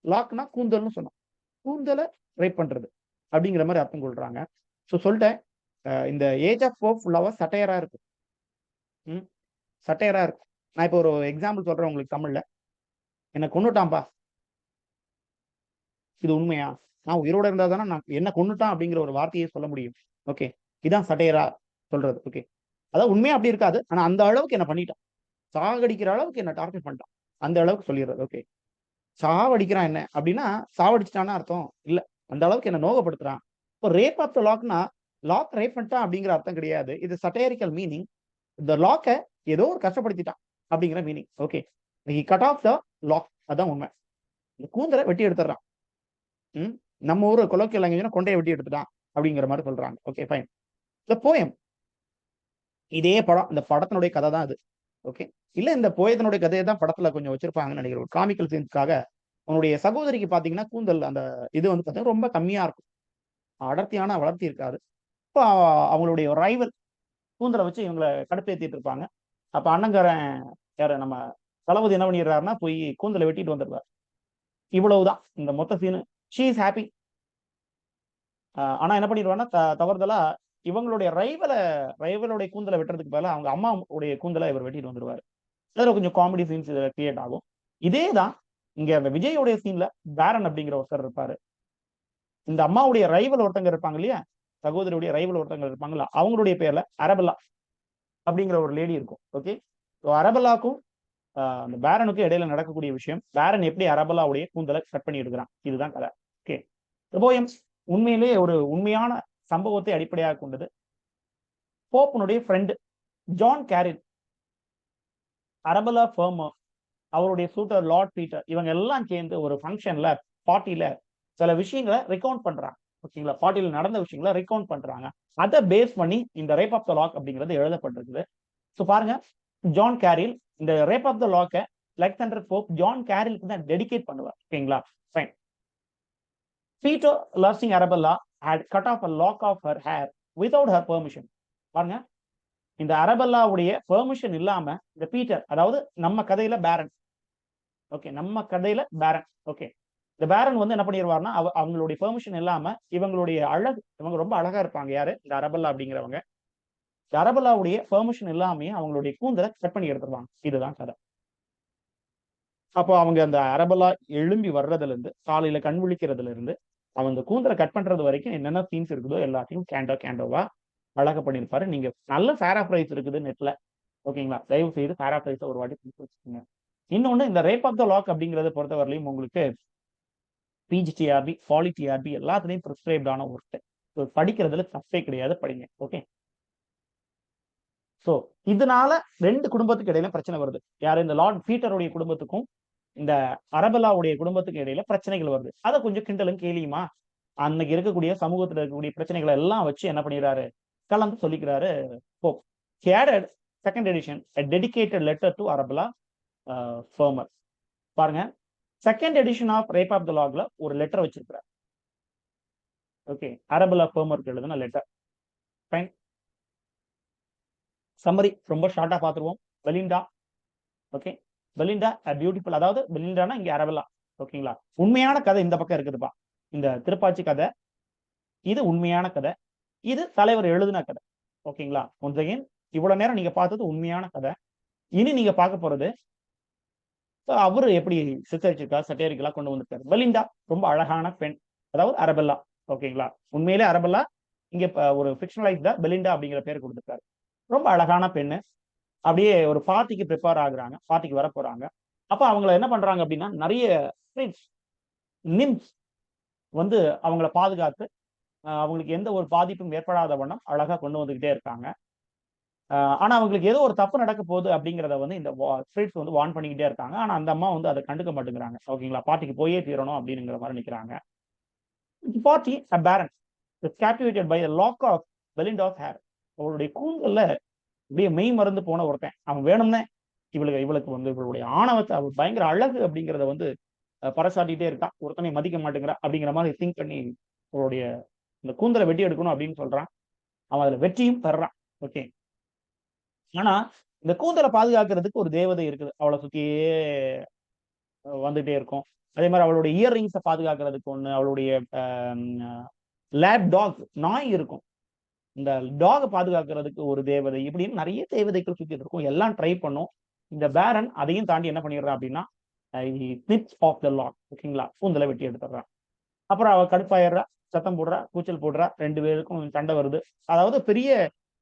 [SPEAKER 1] லாக்னா கூந்தல்னு சொன்னோம். கூந்தலை ரேப் பண்றது அப்படிங்கிற மாதிரி அர்த்தம் கொள்றாங்க. ஸோ சொல்லிட்டேன், இந்த ஏஜ் ஆஃப் ஹோப் ஃபுல்லாவா சட்டையரா இருக்கு. சட்டையரா இருக்கும். நான் இப்போ ஒரு எக்ஸாம்பிள் சொல்றேன் உங்களுக்கு தமிழ்ல. என்ன கொன்னுட்டான்பா, இது உண்மையா? நான் உயிரோட இருந்தா தானே நான் என்ன கொன்னுட்டான் அப்படிங்கிற ஒரு வார்த்தையை சொல்ல முடியும். ஓகே, இதான் சட்டையரா சொல்றது. ஓகே, அதாவது உண்மையா அப்படி இருக்காது, ஆனா அந்த அளவுக்கு என்ன பண்ணிட்டான், சாகடிக்கிற அளவுக்கு என்ன டார்கெட் பண்ணிட்டான், அந்த அளவுக்கு சொல்லிடுறது. ஓகே, சாவடிக்கிறான் என்ன அப்படின்னா சாவடிச்சிட்டான்னு அர்த்தம் இல்ல, அந்த அளவுக்கு என்ன நோகப்படுத்துறான். இப்போ ரேப் ஆஃப் த லாக்னா லாக் ரேப் பண்ணிட்டான் அப்படிங்கிற அர்த்தம் கிடையாது. இது சட்டையரிக்கல் மீனிங். இந்த லாக்கை ஏதோ ஒரு கஷ்டப்படுத்திட்டான் அப்படிங்கிற meaning. Okay, cut of the lock, அதான் உண்மை. இந்த கூந்தலை வெட்டி எடுத்துடுறான். நம்ம ஊர் கொலோக்கியல் லாங்குவேஜ்னா கொண்டையை வெட்டி எடுத்துட்டான் அப்படிங்கிற மாதிரி சொல்றாங்க. Okay, fine. இந்த போயம், இதே படம், இந்த படத்தினுடைய கதை தான் அது. ஓகே, இல்ல இந்த போயத்தினுடைய கதையை தான் படத்துல கொஞ்சம் வச்சிருப்பாங்கன்னு நினைக்கிறேன். ஒரு காமிக்கல் சீன்ஸ்க்காக உன்னுடைய சகோதரிக்கு பாத்தீங்கன்னா கூந்தல் அந்த இது வந்து பாத்தீங்கன்னா ரொம்ப கம்மியா இருக்கும், அடர்த்தியான வளர்த்தி இருக்காது. இப்போ அவங்களுடைய ரைவல் கூந்தலை வச்சு இவங்களை கடுப்பேத்திட்டு இருப்பாங்க. அப்ப அண்ணங்காரன் யார நம்ம தளபதி என்ன பண்ணிடுறாருன்னா போய் கூந்தலை வெட்டிட்டு வந்துடுறாரு. இவ்வளவுதான் இந்த மொத்த சீனு. She is happy. ஆனா என்ன பண்ணிடுவான்னா தவறுதலா இவங்களுடைய ரைவலுடைய கூந்தலை வெட்டுறதுக்கு பதிலா அவங்க அம்மாவுடைய கூந்தலை இவர் வெட்டிட்டு வந்துருவாரு. அதுல கொஞ்சம் காமெடி சீன்ஸ் கிரியேட் ஆகும். இதேதான் இங்க அந்த விஜயோடைய சீன்ல பேரன் அப்படிங்கிற ஒருத்தர் இருப்பாரு. இந்த அம்மாவுடைய ரைவல் ஒருத்தங்க இருப்பாங்க இல்லையா, சகோதரியுடைய ரைவல் ஒருத்தங்க இருப்பாங்கல்ல, அவங்களுடைய பேர்ல அரபெல்லா அப்படிங்கிற ஒரு லேடி இருக்கும். ஓகே, அரபெல்லாக்கும் அந்த பேரனுக்கும் இடையில நடக்கக்கூடிய விஷயம், பேரன் எப்படி அரபெல்லாவுடைய கூந்தலை கட் பண்ணி எடுக்கிறான், இதுதான் கதை. ஓகே, போயம் உண்மையிலேயே ஒரு உண்மையான சம்பவத்தை அடிப்படையாக கொண்டது. போப்புனுடைய ஃப்ரெண்ட் ஜான் கேரில், அரபெல்லா ஃபெர்மர், அவருடைய சூட்டர் லார்ட் பீட்டர், இவங்க எல்லாம் சேர்ந்து ஒரு ஃபங்க்ஷன்ல பார்ட்டியில சில விஷயங்களை ரெக்கவுண்ட் பண்றாங்க. ஓகேங்களா, பார்ட்டியில நடந்த விஷயங்களை ரெக்கவுண்ட் பண்றாங்க. அதை பேஸ் பண்ணி இந்த ரேப் ஆஃப் த லாக் அப்படிங்கிறது எழுதப்பட்டிருக்குது. ஸோ பாருங்க, ஜான் கேரில் இந்த ரேப் ஆஃப் த லாக்கை அலெக்சாண்டர் போப் ஜான் கேரிலுக்கு தான் டெடிகேட் பண்ணுவார். ஓகேங்களா, ஃபைன். பீட்டர் லர்சிங் Arabella had cut off a lock of her hair without her permission. பாருங்க, இந்த அரபெல்லாவுடைய பெர்மிஷன் இல்லாம இந்த பீட்டர், அதாவது நம்ம கதையில பேரன், ஓகே, நம்ம கதையில பேரன், ஓகே, இந்த பேரன் வந்து என்ன பண்ணிடுவார்னா அவங்களுடைய பெர்மிஷன் இல்லாம இவங்களுடைய அழகு, இவங்க ரொம்ப அழகா இருப்பாங்க யாரு, இந்த அரபெல்லா அப்படிங்கிறவங்க, இந்த அரபெல்லாவுடைய பெர்மிஷன் இல்லாமயே அவங்களுடைய கூந்தலை கட் பண்ணி எடுத்துருவாங்க. இதுதான் கதை. அப்போ அவங்க அந்த அரபெல்லா எழும்பி வர்றதுல இருந்து, காலையில கண் விழிக்கிறதுல இருந்து அவங்க கூந்தலை கட் பண்றது வரைக்கும் என்னென்ன சீன்ஸ் இருக்குதோ எல்லாத்தையும் கேண்டோவா அழகா பண்ணியிருப்பாரு. நீங்க நல்ல பேராஃப்ரைஸ் இருக்குது நெட்ல. ஓகேங்களா, தயவு செய்து பேராஃப்ரைஸை ஒரு வாட்டி வச்சுக்கோங்க. இன்னொன்னு, இந்த ரேப் ஆஃப் த லாக் அப்படிங்கிறத பொறுத்தவரையிலும் உங்களுக்கு பிஜிடிஆர்பி, பாலிடிஆர்பி எல்லாத்துலயும் ப்ரிஸ்கிரைப்டான ஒர்க். படிக்கிறதுல தப்பே கிடையாது, படிங்க. ஓகே, சோ இதனால ரெண்டு குடும்பத்துக்கு இடையில பிரச்சனை வருது. யாரு, இந்த லார்ட் பீட்டருடைய குடும்பத்துக்கும் இந்த அரபெல்லாவுடைய குடும்பத்துக்கு இடையில பிரச்சனைகள் வருது. அதை கொஞ்சம் கிண்டலும் கேலியுமா அன்னைக்கு இருக்கக்கூடிய சமூகத்துல இருக்கக்கூடிய பிரச்சனைகளை எல்லாம் வச்சு என்ன பண்ணிடுறாரு, கலந்து சொல்லிக்கிறாரு Pope. He added second edition a dedicated letter to Arabella Fermer. பாருங்க, second edition of rape of the லாக்ல ஒரு லெட்டர் வச்சிருக்கிறார். ஓகே, அரபெல்லா ஃபெர்மருக்கு எழுதின லெட்டர். ஃபைன். சம்மரி ரொம்ப ஷார்ட்டா பார்த்துருவோம். பெலிண்டா, ஓகே, பெலிண்டா பியூட்டிஃபுல், அதாவது பெலிண்டானா இங்க அரபெல்லா. ஓகேங்களா, உண்மையான கதை இந்த பக்கம் இருக்குதுப்பா, இந்த திருப்பாச்சி கதை, இது உண்மையான கதை, இது தலைவர் எழுதின கதை. ஓகேங்களா, ஒன்ஸ் அகைன் இவ்வளவு நேரம் நீங்க பார்த்தது உண்மையான கதை. இனி நீங்க பார்க்க போறது அவரு எப்படி சித்தரிச்சிருக்காரு, சட்டேரிக்கலா கொண்டு வந்திருக்காரு. பெலிண்டா ரொம்ப அழகான பெண், அதாவது அரபெல்லா. ஓகேங்களா, உண்மையிலே அரபெல்லா இங்க ஒரு ஃபிக்ஷனலைஸ்டா பெலிண்டா அப்படிங்கிற பேர் கொடுத்திருக்காரு. ரொம்ப அழகான பெண்ணு. அப்படியே ஒரு பார்ட்டிக்கு ப்ரிப்பேர் ஆகுறாங்க, பார்ட்டிக்கு வர போறாங்க. அப்ப அவங்கள என்ன பண்றாங்க அப்படின்னா நிறைய நிம்ஸ் வந்து அவங்கள பாதுகாத்து அவங்களுக்கு எந்த ஒரு பாதிப்பும் ஏற்படாத வண்ணம் அழகா கொண்டு வந்துகிட்டே இருக்காங்க. ஆனா அவங்களுக்கு ஏதோ ஒரு தப்பு நடக்க போகுது அப்படிங்கிறத வந்து இந்த ஸ்பிரிட்ஸ் வந்து வார்ன் பண்ணிக்கிட்டே இருக்காங்க. ஆனா அந்த அம்மா வந்து அதை கண்டுக்க மாட்டேங்கிறாங்க. ஓகேங்களா, பார்ட்டிக்கு போயே தீரணும் அப்படிங்கிற மாதிரி நிக்கிறாங்க. Party a baron is captivated by a lock of Belinda's hair. அவருடைய கூந்தல்ல அப்படியே மெய் மறந்து போன ஒருத்தன், அவன் வேணும்னே இவளுக்கு வந்து இவளுடைய ஆணவத்தை பயங்கர அழகு அப்படிங்கிறத வந்து பறைசாட்டிட்டே இருக்கா, ஒருத்தனை மதிக்க மாட்டேங்கிறா அப்படிங்கிற மாதிரி திங்க் பண்ணி அவருடைய இந்த கூந்தலை வெட்டி எடுக்கணும் அப்படின்னு சொல்றான். அவன் அதுல வெற்றியும் பெறான். ஓகே. ஆனா இந்த கூந்தலை பாதுகாக்கிறதுக்கு ஒரு தேவதை இருக்குது, அவளை சுத்தியே வந்துட்டே இருக்கும். அதே மாதிரி அவளுடைய இயர்ரிங்ஸை பாதுகாக்கிறதுக்கு ஒண்ணு, அவளுடைய லேப் டாக் நாய் இருக்கும், இந்த டாகை பாதுகாக்கிறதுக்கு ஒரு தேவதை, இப்படின்னு நிறைய தேவதைகள் சுத்திட்டு இருக்கும். எல்லாம் ட்ரை பண்ணும். இந்த பேரன் அதையும் தாண்டி என்ன பண்ணிடுறான் அப்படின்னா ஆஃப் த லாக், ஓகேங்களா, கூந்தலை வெட்டி எடுத்துடுறான். அப்புறம் அவ கடுப்பாயிடுறா, சத்தம் போடுறா, கூச்சல் போடுறா, 2 பேருக்கும் சண்டை வருது. அதாவது பெரிய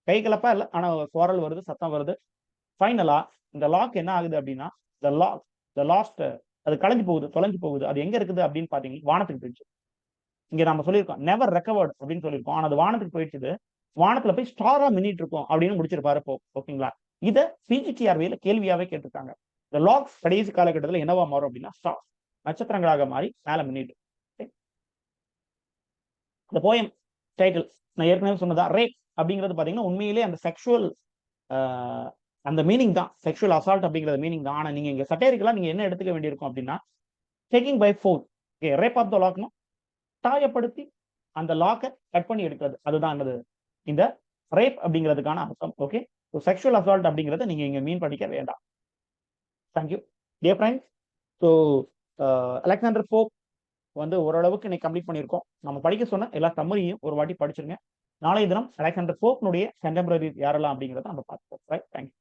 [SPEAKER 1] கை கலப்பா இல்லை, ஆனா குரல் வருது, சத்தம் வருது. ஃபைனலா இந்த லாக் என்ன ஆகுது அப்படின்னா, த லாக் த லாஸ்ட் அது கலைஞ்சு போகுது, தொலைஞ்சு போகுது. அது எங்க இருக்குது அப்படின்னு பாத்தீங்கன்னா வானத்துக்கு போயிடுச்சு. இங்க நம்ம சொல்லியிருக்கோம் நெவர் ரெக்கவர்ட் அப்படின்னு சொல்லியிருக்கோம். ஆனா அது வானத்துக்கு போயிடுச்சு. வானத்துல போய் ஸ்டாரா மின்னிட்டு இருக்கோம் அப்படின்னு முடிச்சிருப்பாரு இப்போ. ஓகேங்களா, இத பிஜிடிஆர்வியில கேள்வியாவே கேட்டிருக்காங்க. இந்த லாக்ஸ் கடைசி காலகட்டத்தில் என்னவா மாறும் அப்படின்னா ஸ்டார், நட்சத்திரங்களாக மாறி மேல மின்னிட்டு. இந்த போயம் டைட்டில் நான் ஏற்கனவே சொன்னதா ரேப் அப்படிங்கிறது பாத்தீங்கன்னா உண்மையிலே அந்த செக்ஷுவல் அந்த மீனிங் தான், செக்ஷுவல் அசால்ட் அப்படிங்கிற மீனிங் தான். ஆனா நீங்க இங்க சட்டேரிக்கலா நீங்க என்ன எடுத்துக்க வேண்டியிருக்கும் அப்படின்னா taking by force. Okay, rape of the லாக்னா காயப்படுத்தி அந்த லாக்கை கட் பண்ணி எடுக்கிறது, அதுதான் இந்த ரேப் அப்படிங்கிறதுக்கான அர்த்தம். ஓகே, செக்ஷுவல் அசால்ட் அப்படிங்கிறத நீங்க இங்க மீன் படிக்க வேண்டாம். Thank you dear friends. So Alexander Pope வந்து ஓரளவுக்கு இன்னைக்கு கம்ப்ளீட் பண்ணியிருக்கோம். நம்ம படிக்க சொன்ன எல்லா சம்மரியும் ஒரு வாட்டி படிச்சிருங்க. நாளைய தினம் அலெக்சாண்டர் போப்னுடைய கண்டெம்பரரி யாரெல்லாம் அப்படிங்கிறத நம்ம பார்த்துப்போம். Right, thank you.